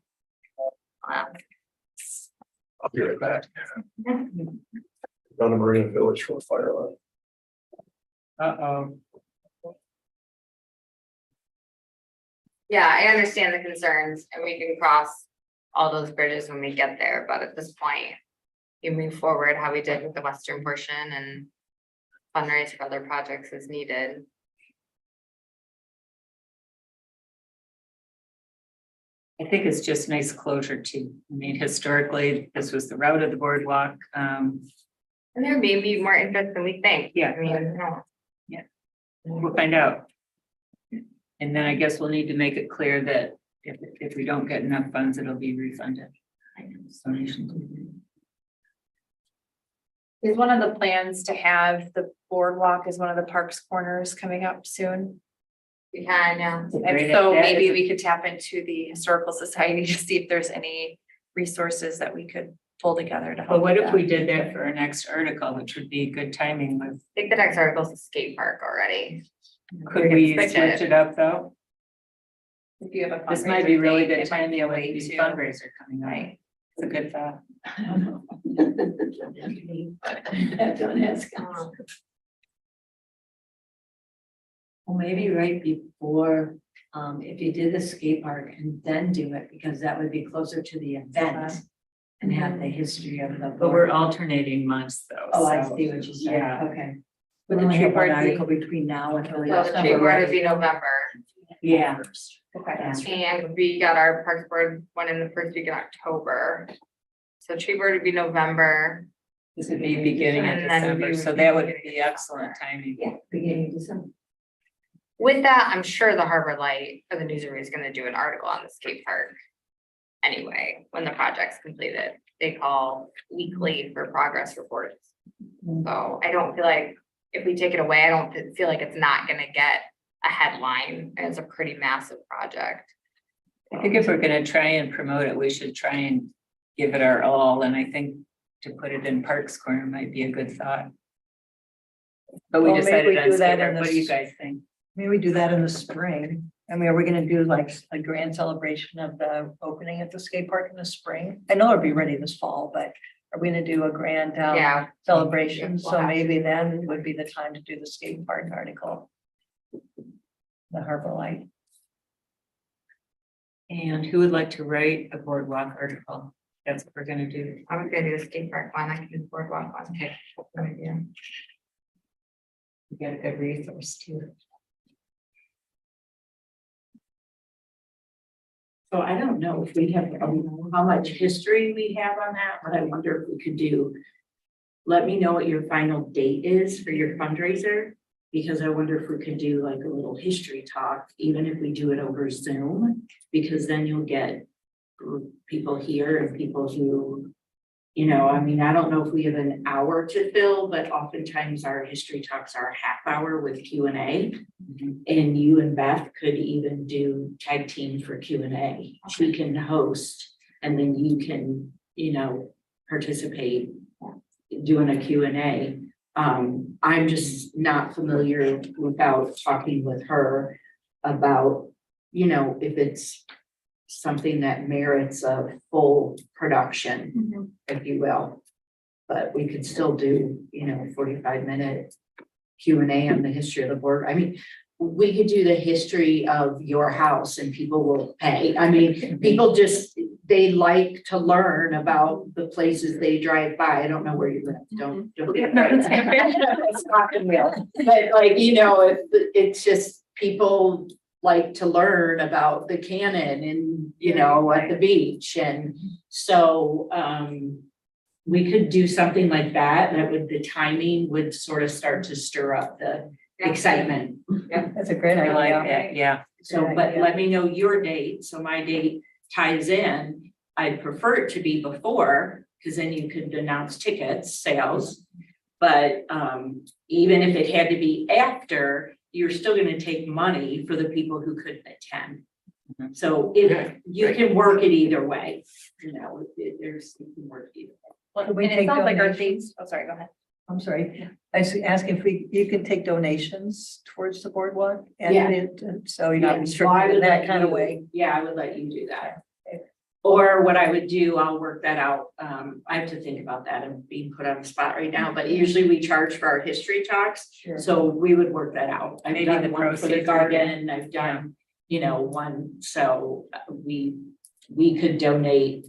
I'll be right back. Down to Marina Village for a fire alarm. Uh-oh. Yeah, I understand the concerns and we can cross all those bridges when we get there, but at this point. You move forward how we did with the western portion and fundraise for other projects as needed. I think it's just nice closure too. I mean, historically, this was the route of the boardwalk. And there may be more interest than we think. Yeah. I mean, no, We'll find out. And then I guess we'll need to make it clear that if we don't get enough funds, it'll be refunded. Donations. Is one of the plans to have the boardwalk as one of the parks corners coming up soon? We can, yeah. And so maybe we could tap into the historical society to see if there's any resources that we could pull together to But help. what with if that. we did that for our next article, which would be good timing with, I think the next article's the skate park already. could we Switch switch it up though? If you have a This might be fundraiser really date, good it might be timing a with way the to. fundraiser coming up. Right. It's a good thought. Don't ask. Um, Well, maybe right before, if you did the skate park and then do it, because that would be closer to the event. And have the history of the. But we're alternating months though. Oh, I so, see what you said, Yeah. okay. Would the tree board article between now and early So the tree board would be November, Yeah. Okay. and we got our parks board one in the first week in October. So tree board would be November. This would be beginning of And then December, we so would that be would beginning be of excellent timing. Yeah, beginning of December. With that, I'm sure the Harbor Light or the Newsroom is gonna do an article on the skate park. Anyway, when the project's completed, they call weekly for progress reports. So I don't feel like if we take it away, I don't feel like it's not gonna get a headline, and it's a pretty massive project. I think if we're gonna try and promote it, we should try and give it our all, and I think to put it in Parks Corner might be a good thought. But we Well, maybe decided we on do that skate park. in What do you this- guys think? Maybe we do that in the spring. I mean, are we gonna do like a grand celebration of the opening at the skate park in the spring? I know it'll be ready this fall, but are we gonna do a grand Yeah. celebration? We'll So have maybe then would be the time to do the skate park article. The Harbor Light. And who would like to write a boardwalk article? That's what we're gonna do. I was gonna do the skate park one, I can do the boardwalk one. Yeah. We got a good resource too. So I don't know if we have, how much history we have on that, but I wonder if we could do. Let me know what your final date is for your fundraiser, because I wonder if we could do like a little history talk, even if we do it over Zoom. Because then you'll get people here and people who, you know, I mean, I don't know if we have an hour to fill, but oftentimes our history talks are a half hour with Q&A. And you and Beth could even do tag team for Q&A. She can host and then you can, you know, participate doing a Q&A. I'm just not familiar without talking with her about, you know, if it's something that merits a full production, if you will. But we could still do, you know, 45-minute Q&A on the history of the board. I mean, we could do the history of your house and people will pay. I mean, people just, they like to learn about the places they drive by. I don't know where you live. Don't get But like, you know, it's just people like to learn about the cannon and, you know, at the beach. And so, we could do something like that, the timing would sort of start to stir up the excitement. That's a great I like idea. that, yeah. So, but let me know your date, so my date ties in. I'd prefer it to be before, because then you could announce tickets, sales. But even if it had to be after, you're still gonna take money for the people who couldn't attend. Mhm. So if you can work it either way, you know, there's, you can work either way. Can we And it take sounds like our donations? dates, oh, sorry, go ahead. I'm sorry. I was asking if you could take donations towards the boardwalk. And Yeah. so you're Yeah, not so I restricted in would that let kind of you- way. Yeah, I would let you do that. Or what I would do, I'll work that out. I have to think about that. I'm being put on the spot right now, but usually we charge for our history talks. Sure. So we would work that out. I've Maybe done the one for the proceeds. garden, I've done, you know, one, so we could donate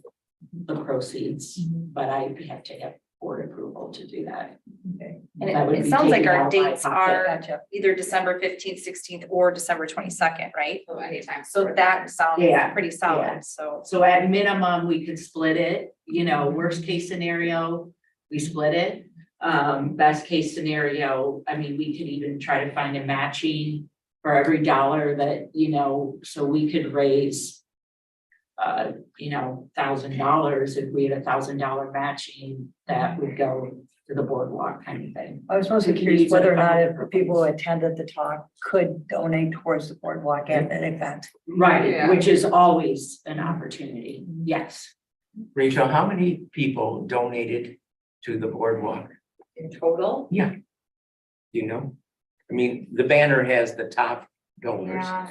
the proceeds, but I have to have board approval to do that. Okay. And That would it be sounds like taken our out of my dates pocket. are Gotcha. either December 15th, 16th, or December 22nd, right? So anytime. So that sounds Yeah, pretty yeah. solid, so. So at minimum, we could split it, you know, worst case scenario, we split it. Best case scenario, I mean, we could even try to find a matching for every dollar that, you know, so we could raise you know, $1,000, if we had $1,000 matching, that would go to the boardwalk kind of thing. I was mostly curious whether or not if the people who attended the talk could donate towards the boardwalk at that event. Right, Yeah. which is always an opportunity, yes. Rachel, how many people donated to the boardwalk? In total? You know? I mean, the banner has the top donors. Yeah,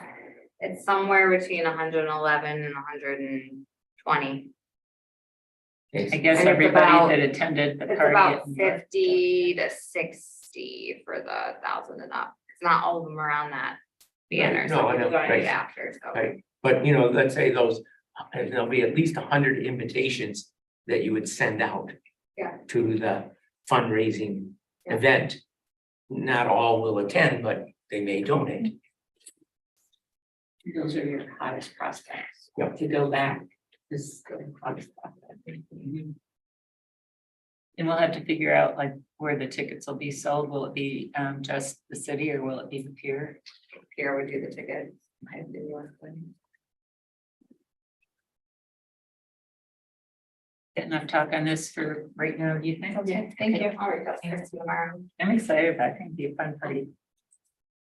it's somewhere between 111 and 120. I guess And it's everybody about- that attended the It's party. about 50 to 60 for the 1,000 and up. It's not all of them around that banner, Right, so no, I people know, donate right. after, so. Right, but you know, let's say those, there'll be at least 100 invitations that you would send out. Yeah. To the fundraising Yeah. event. Not all will attend, but they may donate. Those are your hottest prospects. Yep. To go back, this is the hottest prospect. And we'll have to figure out like where the tickets will be sold. Will it be just the city or will it be the pier? Pierre would do the tickets. I do one thing. Get enough talk on this for right now, do you think? Okay, thank you. I'll reach out to Chris tomorrow. I'm excited. I think it'd be a fun party.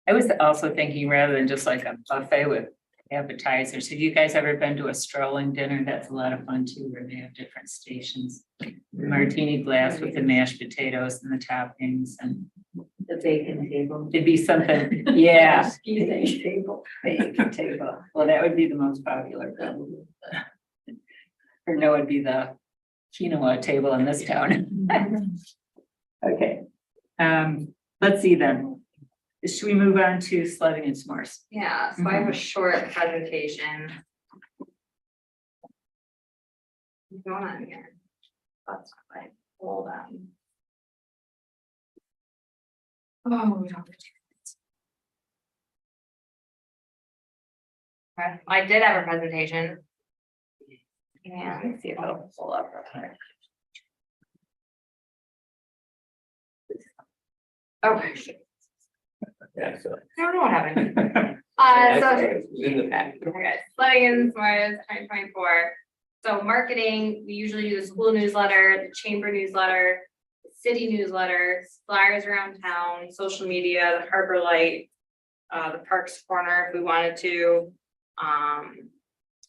I was also thinking rather than just like a buffet with appetizers, have you guys ever been to a strolling dinner? That's a lot of fun too, where they have different stations. Martini glass with the mashed potatoes and the toppings and The bacon table. it'd be something, yeah. Big table, big table. Well, that would be the most popular probably. Or no, it'd be the quinoa table in this town. Okay, let's see then. Should we move on to sledding and s'mores? Yeah, so I have a short presentation. What's going on here? That's not right. Hold on. Oh, we don't have to do this. Okay, I did have a presentation. And let's see if it'll pull up real quick. Okay. Yeah, so. I don't know what happened. So In the back. Okay, Sledding in S'mores 2024. So marketing, we usually do the school newsletter, the chamber newsletter, the city newsletter, flyers around town, social media, the Harbor Light, the Parks Corner if we wanted to,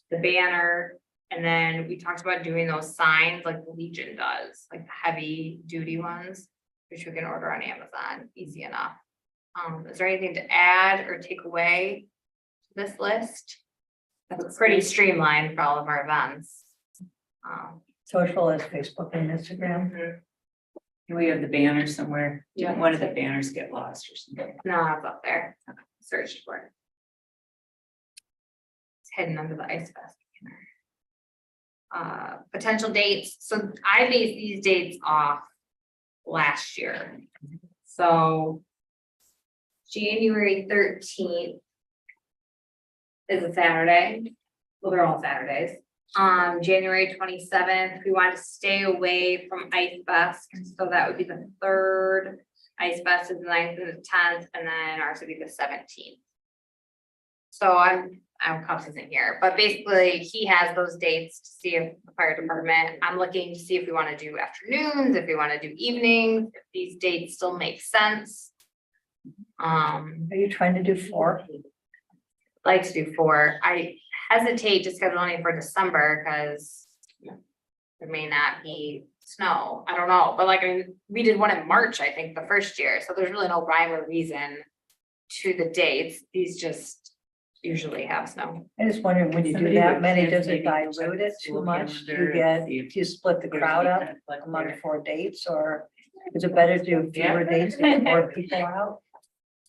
the banner. And then we talked about doing those signs like the Legion does, like the heavy duty ones, which we can order on Amazon, easy enough. Is there anything to add or take away to this list? That's pretty streamlined for all of our events. Social is Facebook and Instagram. Do we have the banner somewhere? Yeah. Didn't one of the banners get lost or something? No, it's up there. Searched for it. It's hidden under the Ice Fest banner. Potential dates. So I based these dates off last year. So January 13th is a Saturday. Well, they're all Saturdays. January 27th, we want to stay away from Ice Fest, so that would be the 3rd. Ice Fest is the 9th and the 10th, and then ours would be the 17th. So Cups isn't here, but basically he has those dates to see if the fire department, I'm looking to see if we want to do afternoons, if we want to do evenings, if these dates still make sense. Are you trying to do 4? Like to do 4. I hesitate to schedule any for December because there may not be snow. I don't know, but like we did one in March, I think, the first year. So there's really no rhyme or reason to the dates. These just usually have snow. I just wondering, when you do Somebody that would many, have does it maybe check dilute the it too school much? calendar You and get, see if do you split the there's crowd any up kind of like among there. 4 dates, or is it better to do fewer dates to get more people out?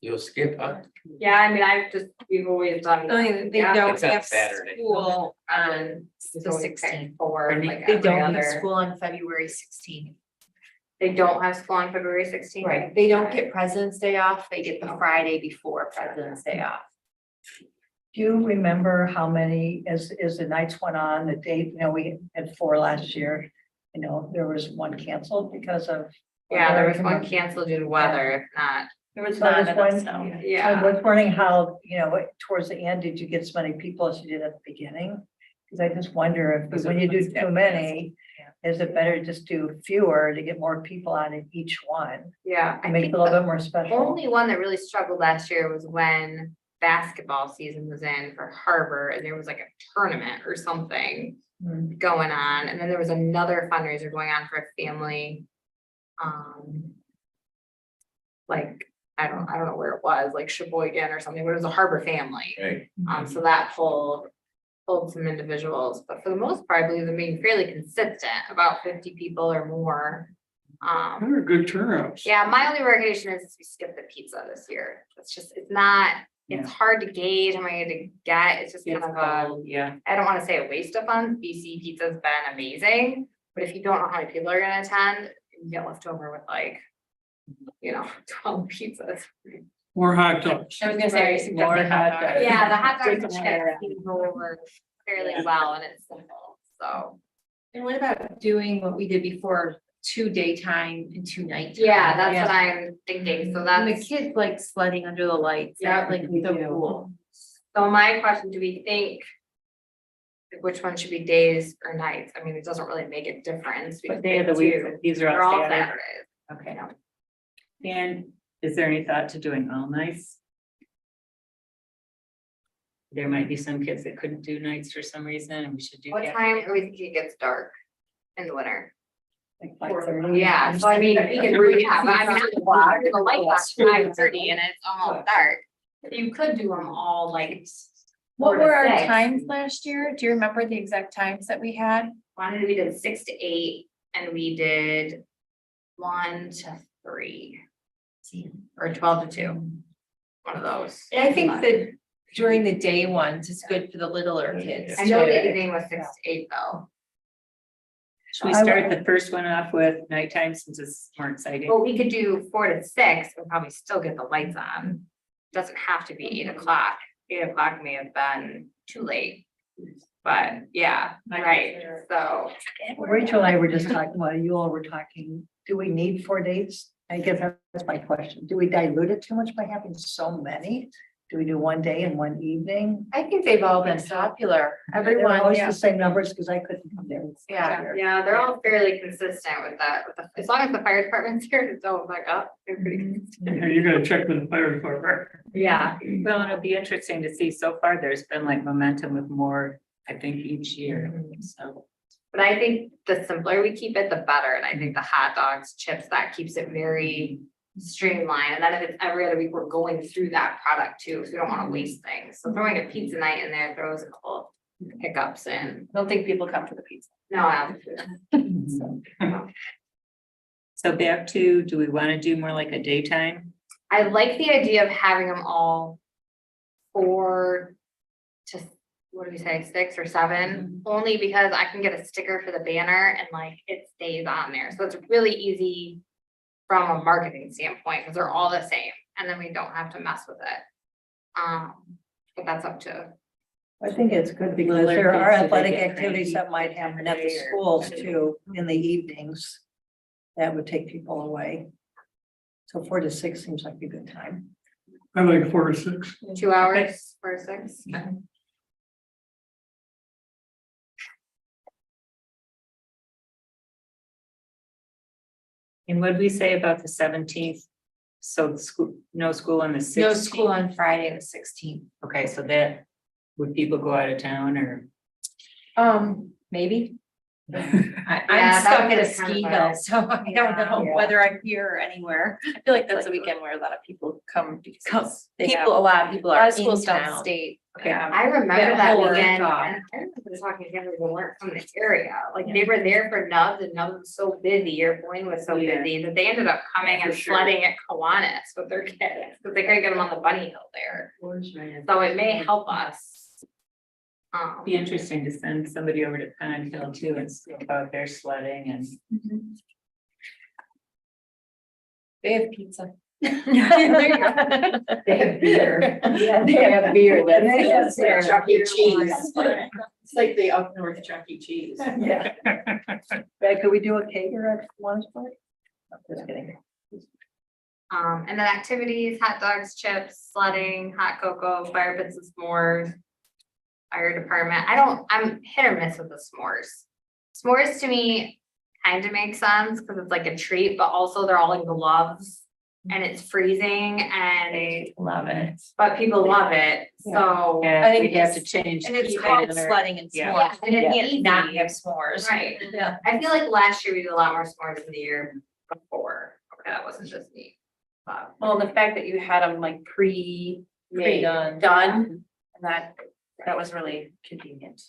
You'll skip, huh? Yeah, I mean, we've always done. I mean, they Yeah. don't It's on have Saturday. school on the 16th. For Pardon me? like They every don't have other, school on February 16th. they don't have school on February 16th. Right, they don't get President's Day off, they get the Friday before President's Day off. Do you remember how many, as the nights went on, the date, we had 4 last year. There was one canceled because of Yeah, there was one canceled due to weather, if not, There was So I none was of those, wondering- so. I yeah. was wondering how, towards the end, did you get as many people as you did at the beginning? Because I just wonder if, when you do too many, is it better to just do fewer to get more people on in each one? Yeah, I And make think it a little the bit more special. only one that really struggled last year was when basketball season was in for Harbor and there was like a tournament or something Mm. going on. And then there was another fundraiser going on for a family. Like, I don't know where it was, like Sheboygan or something, but it was a Harbor family. Right. So that pulled some individuals, but for the most part, I believe they're being fairly consistent, about 50 people or more. They were good turnouts. Yeah, my only recommendation is we skip the pizza this year. It's not, it's hard to gauge how many to get. It's just kind of a, Yeah. I don't want to say a waste of funds. BC Pizza's been amazing, but if you don't know how many people are gonna attend, you get left over with like, 12 pizzas. More hot dogs. I was gonna say, are you suggesting More hot hot dogs? dogs. Yeah, the hot dogs Take and them chips around. can go over fairly well and it's simple, so. And what about doing what we did before, 2 daytime and 2 nighttime? Yeah, that's what I'm thinking, so And the that's, kids like sledding under the lights. Yeah, like we so do. cool. so my question, do we think which one should be days or nights? I mean, it doesn't really make a difference. We What can day of the pick week? two. These are They're all all Saturday. Saturdays. Okay. And is there any thought to doing all nights? There might be some kids that couldn't do nights for some reason and we should do. What that. time are we thinking it gets dark in the winter? Like 5:30. Yeah, so I mean, we can, yeah, but I mean, the lights at 5:30 and it's almost dark. You could do them all like. What 4 to were our 6. times last year? Do you remember the exact times that we had? One, we did 6 to 8 and we did 1 to 3. Or 12 to 2. One of those. And I think that during the day ones, it's good for the littler kids. I know too. the evening was 6 to 8 though. Should we start the first one off with nighttime since it's more exciting? But we could do 4 to 6 and probably still get the lights on. Doesn't have to be 8 o'clock. 8 o'clock may have been too late. But yeah, right, so. Rachel and I were just talking about, you all were talking, do we need 4 dates? I guess that's my question. Do we dilute it too much by having so many? Do we do 1 day and 1 evening? I think they've all been popular. They're Everyone, always yeah. the same numbers because I couldn't come there. Yeah. Yeah, they're all fairly consistent with that, as long as the fire department's here to double back up, they're pretty consistent. Yeah, you gotta check with the fire department. Yeah, Well, and it'll be interesting to see. So far, there's been like momentum with more, I think, each year, so. but I think the simpler we keep it, the better, and I think the hot dogs, chips, that keeps it very streamlined, and then if it's every other week, we're going through that product too, so we don't wanna waste things, so throwing a pizza night in there throws a couple hiccups in. I don't think people come for the pizza. No, I don't. So back to, do we want to do more like a daytime? I like the idea of having them all 4 to, what do we say, 6 or 7, only because I can get a sticker for the banner and like it stays on there. So it's really easy from a marketing standpoint because they're all the same and then we don't have to mess with it. But that's up to, I think it's good because Will there their are kids, do they athletic get activities cranky that might happen at the day or- schools too, in the evenings. That would take people away. So 4 to 6 seems like a good time. I like 4 to 6. 2 hours for 6. And what did we say about the 17th? So the school, no school on the 16th? No school on Friday, the 16th. Okay, so that, would people go out of town or? Maybe. Yeah, I'm that stuck was at a just kind ski of hill, a- so I don't know Yeah. whether I'm here or anywhere. I feel like that's a weekend where a lot of people come because they have. People, a lot of people A lot are of schools in don't town. state. Yeah. I remember Yeah, that whole weekend, dog. and I remember talking to people who weren't from the area, like they were there for Nubs and Nubs was so busy, your point was so Yeah. busy that they ended up coming For and sure. sledding at Kiwanis with their kids, because they couldn't get them on the bunny hill there, so it may help us. Be interesting to send somebody over to Pine Hill too and see about their sledding and. They have pizza. They have beer. Yeah, They have beer, Yes, that's Chuck E. Cheese. It's like the up north Chuck E. Cheese. Yeah. Could we do a cater at Kiwanis Park? Just kidding. And then activities, hot dogs, chips, sledding, hot cocoa, fire pits and s'mores. Fire department, I'm hit or miss with the s'mores. S'mores to me kind of makes sense because it's like a treat, but also they're all in gloves. And it's freezing and, Love it. but people love it, so. Yeah, we have to change. And it's keep it called in there. sledding and Yeah. s'mores. And You it's can't easy. not have s'mores. Right, Yeah. I feel like last year we did a lot more s'mores than the year before, okay, that wasn't just me. But Well, the fact that you had them like pre-made, Done. done, and that was really convenient.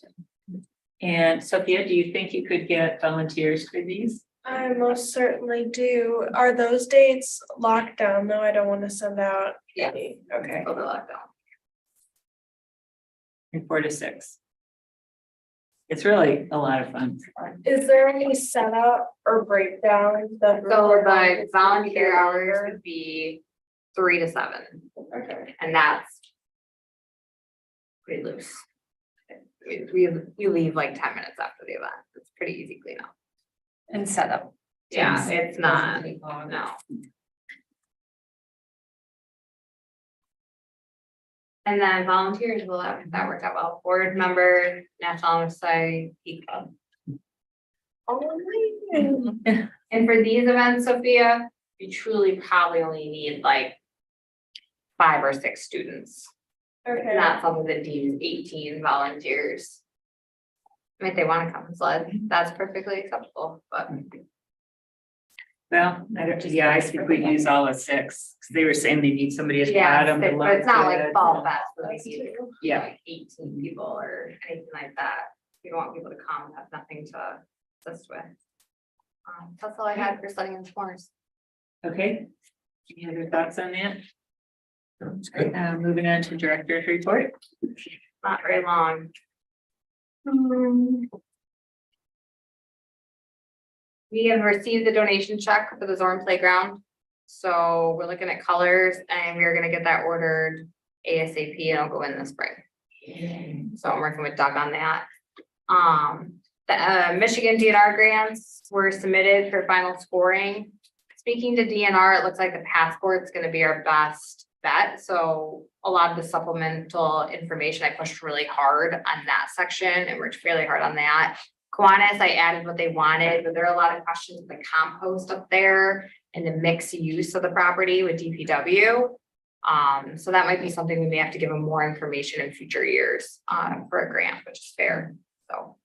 And Sophia, do you think you could get volunteers for these? I most certainly do. Are those dates locked down though? I don't want to send out Yeah. any. Okay. over lockdown. In 4 to 6. It's really a lot of fun. Is there any setup or breakdown? So the volunteer hours would be 3 to 7, Okay. and that's pretty loose. We leave like 10 minutes after the event, it's pretty easy cleanup. And set up. Yeah, it's not, no. And then volunteers will have, that worked out well, board member, National Honor Society, Geek Club. And for these events, Sophia, you truly probably only need like 5 or 6 students. Okay. Not something that deems 18 volunteers. I mean, if they want to come and sled, that's perfectly acceptable, but Well, I don't, yeah, I think we'd use all of 6, because they were saying they need somebody at the yeah, bottom. to but look it's not like good. fall fest, where they need Yeah. like 18 people or anything like that. You don't want people to come and have nothing to assist with. That's all I had for sledding and s'mores. Okay. Any other thoughts on that? Moving on to director's report. Not very long. We have received the donation check for the Zorn Playground. So we're looking at colors and we're gonna get that ordered ASAP and it'll go in the spring. So I'm working with Doug on that. The Michigan DNR grants were submitted for final scoring. Speaking to DNR, it looks like the passport's gonna be our best bet. So a lot of the supplemental information, I pushed really hard on that section and worked fairly hard on that. Kiwanis, I added what they wanted, but there are a lot of questions with the compost up there and the mixed use of the property with DPW. So that might be something we may have to give them more information in future years, for a grant, which is fair, so.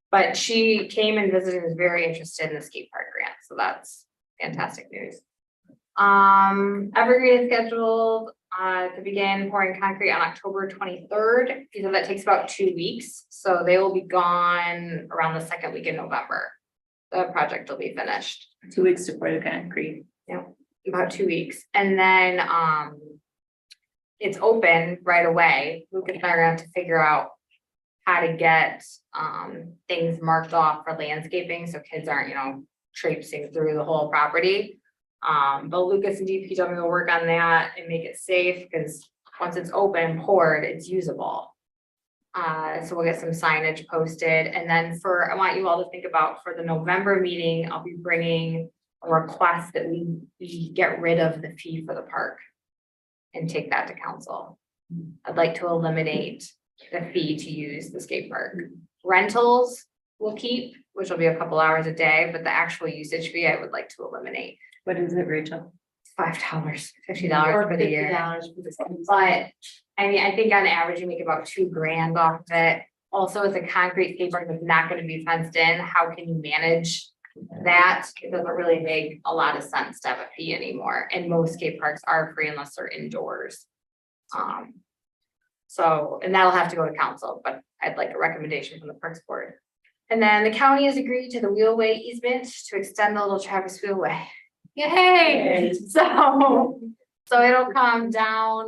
But she came and visited and was very interested in the skate park grant, so that's fantastic news. Evergreen is scheduled to begin pouring concrete on October 23rd. He said that takes about 2 weeks, so they will be gone around the second week in November. The project will be finished, 2 weeks to pour the concrete. about 2 weeks, and then it's open right away. Lucas and I are gonna have to figure out how to get things marked off for landscaping, so kids aren't, you know, traipsing through the whole property. But Lucas and DPW will work on that and make it safe, because once it's open, poured, it's usable. So we'll get some signage posted, and then I want you all to think about, for the November meeting, I'll be bringing a request that we get rid of the fee for the park and take that to council. I'd like to eliminate the fee to use the skate park. Rentals we'll keep, which will be a couple hours a day, but the actual usage fee I would like to eliminate. What is it, Rachel? $5, $50 for the year. But I mean, I think on average, you make about $2,000 off of it. Also, it's a concrete skate park that's not gonna be fenced in. How can you manage that? It doesn't really make a lot of sense to have a fee anymore, and most skate parks are free unless they're indoors. So, and that'll have to go to council, but I'd like a recommendation from the Parks Board. And then the county has agreed to the wheelway easement to extend the Little Travis Wheelway. Yay! So it'll come down,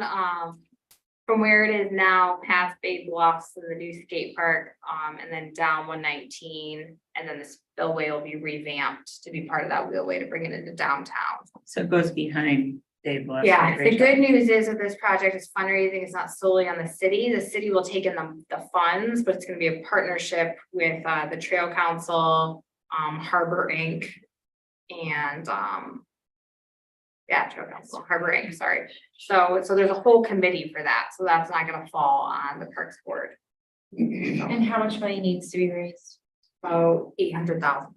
from where it is now, past Bay Bluffs and the new skate park, and then down 119. And then the spillway will be revamped to be part of that wheelway to bring it into downtown. So it goes behind Dave Bluff. Yeah, the good news is with this project is fundraising is not solely on the city. The city will take in the funds, but it's gonna be a partnership with the Trail Council, Harbor Inc., and, yeah, Trail Council, Harbor Inc., sorry. So there's a whole committee for that, so that's not gonna fall on the Parks Board. And how much money needs to be raised? About $800,000.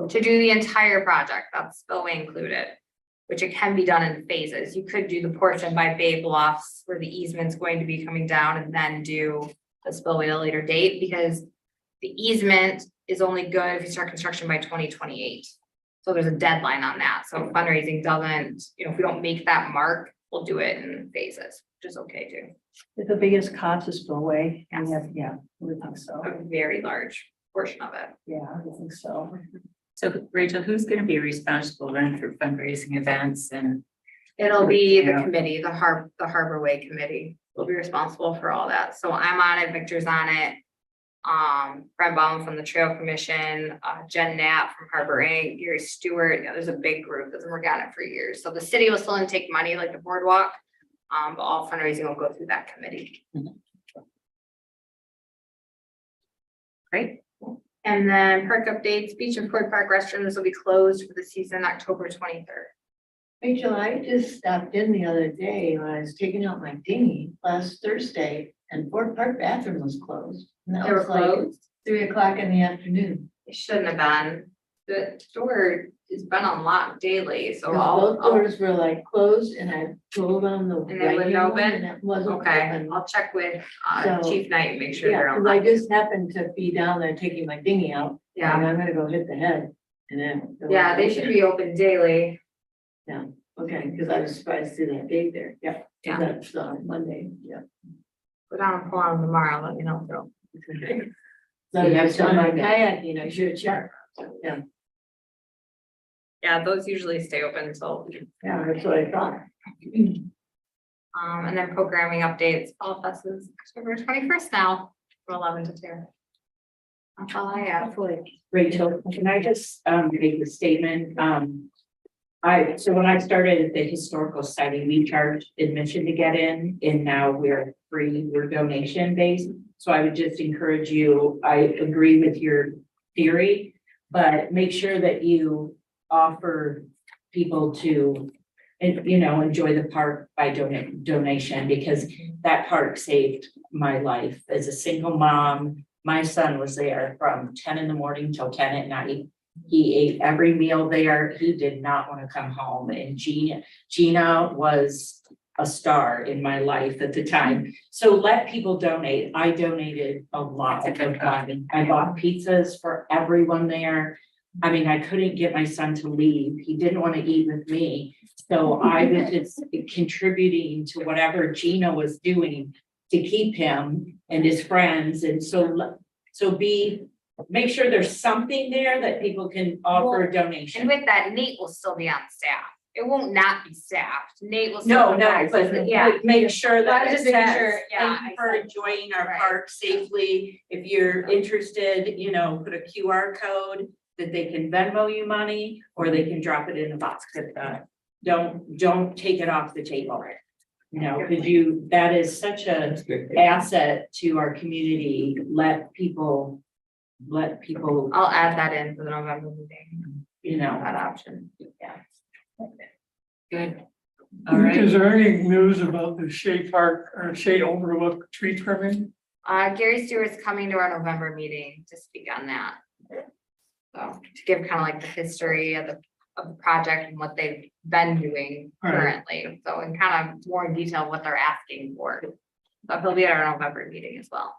To do the entire project, that's spillway included, which it can be done in phases. You could do the portion by Bay Bluffs where the easement's going to be coming down and then do the spillway at a later date, because the easement is only good if you start construction by 2028. So there's a deadline on that. So fundraising doesn't, if we don't make that mark, we'll do it in phases, which is okay too. The biggest cost is spillway. Yes. Yeah, I would think so. A very large portion of it. Yeah, I would think so. So Rachel, who's gonna be responsible then for fundraising events and? It'll be the Yeah. committee, the Harbor Way Committee will be responsible for all that. So I'm on it, Victor's on it. Brent Baum from the Trail Commission, Jen Knapp from Harbor Inc., Gary Stewart, there's a big group that's been working on it for years. So the city will still take money like the boardwalk. But all fundraising will go through that committee. Great. And then park updates, Beach and Ford Park restrooms will be closed for the season October 23rd. Rachel, I just stopped in the other day when I was taking out my dinghy last Thursday and Fort Park bathroom was closed. And that They were was like closed. 3 o'clock in the afternoon. It shouldn't have been. The door has been unlocked daily, so Those I'll, doors were like closed and I pulled on the. And they wouldn't right one open? and it wasn't okay, open. I'll check with So, Chief Knight and make sure Yeah, they're cause I unlocked. just happened to be down there taking my dinghy out. And Yeah, I'm gonna go hit the head and then. yeah, they should be open daily. Okay, cause I was surprised to see that date there. Yeah. Yeah. That's Monday, yeah. Go down and pull on them tomorrow, let me know if they're open. So You have I've done my some- kayaking, I should have checked. Yeah, Yeah, those usually stay open until, yeah, that's what I thought. and then programming updates, Fall Fest is October 21st now, from 11 to 2. That's all I have. Rachel, can I just make a statement? So when I started at the Historical Society, we charged admission to get in, and now we're free, we're donation based. So I would just encourage you, I agree with your theory, but make sure that you offer people to enjoy the park by donation, because that park saved my life as a single mom. My son was there from 10 in the morning till 10 at night. He ate every meal there. He did not want to come home. And Gina was a star in my life at the time. So let people donate. I donated a lot of money. I bought pizzas for everyone there. I mean, I couldn't get my son to leave. He didn't want to eat with me. So I was just contributing to whatever Gina was doing to keep him and his friends. And make sure there's something there that people can offer a And donation. with that, Nate will still be on staff. It won't not be staffed. Nate will. No, still be on, but yeah. make sure Well, I that was it just making says, sure, yeah, thank you I for said- enjoying our Right. park safely. If you're interested, put a QR code that they can Venmo you money, or they can drop it in a box. Don't take it off the table. Because that is such a That's good. asset to our community. Let people, I'll add that in for the November meeting, that option. Yeah. Good. All right. Is there any news about the Shea Park or Shea Overlook tree trimming? Gary Stewart's coming to our November meeting to speak on that. So to give kind of like the history of the project and what they've been doing Right. currently. So in kind of more in detail what they're asking for. So he'll be at our November meeting as well.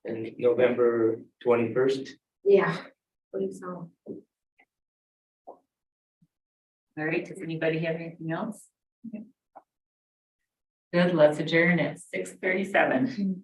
And November 21st. Yeah. I believe so. All right, does anybody have anything else? Good, let's adjourn at 6:37.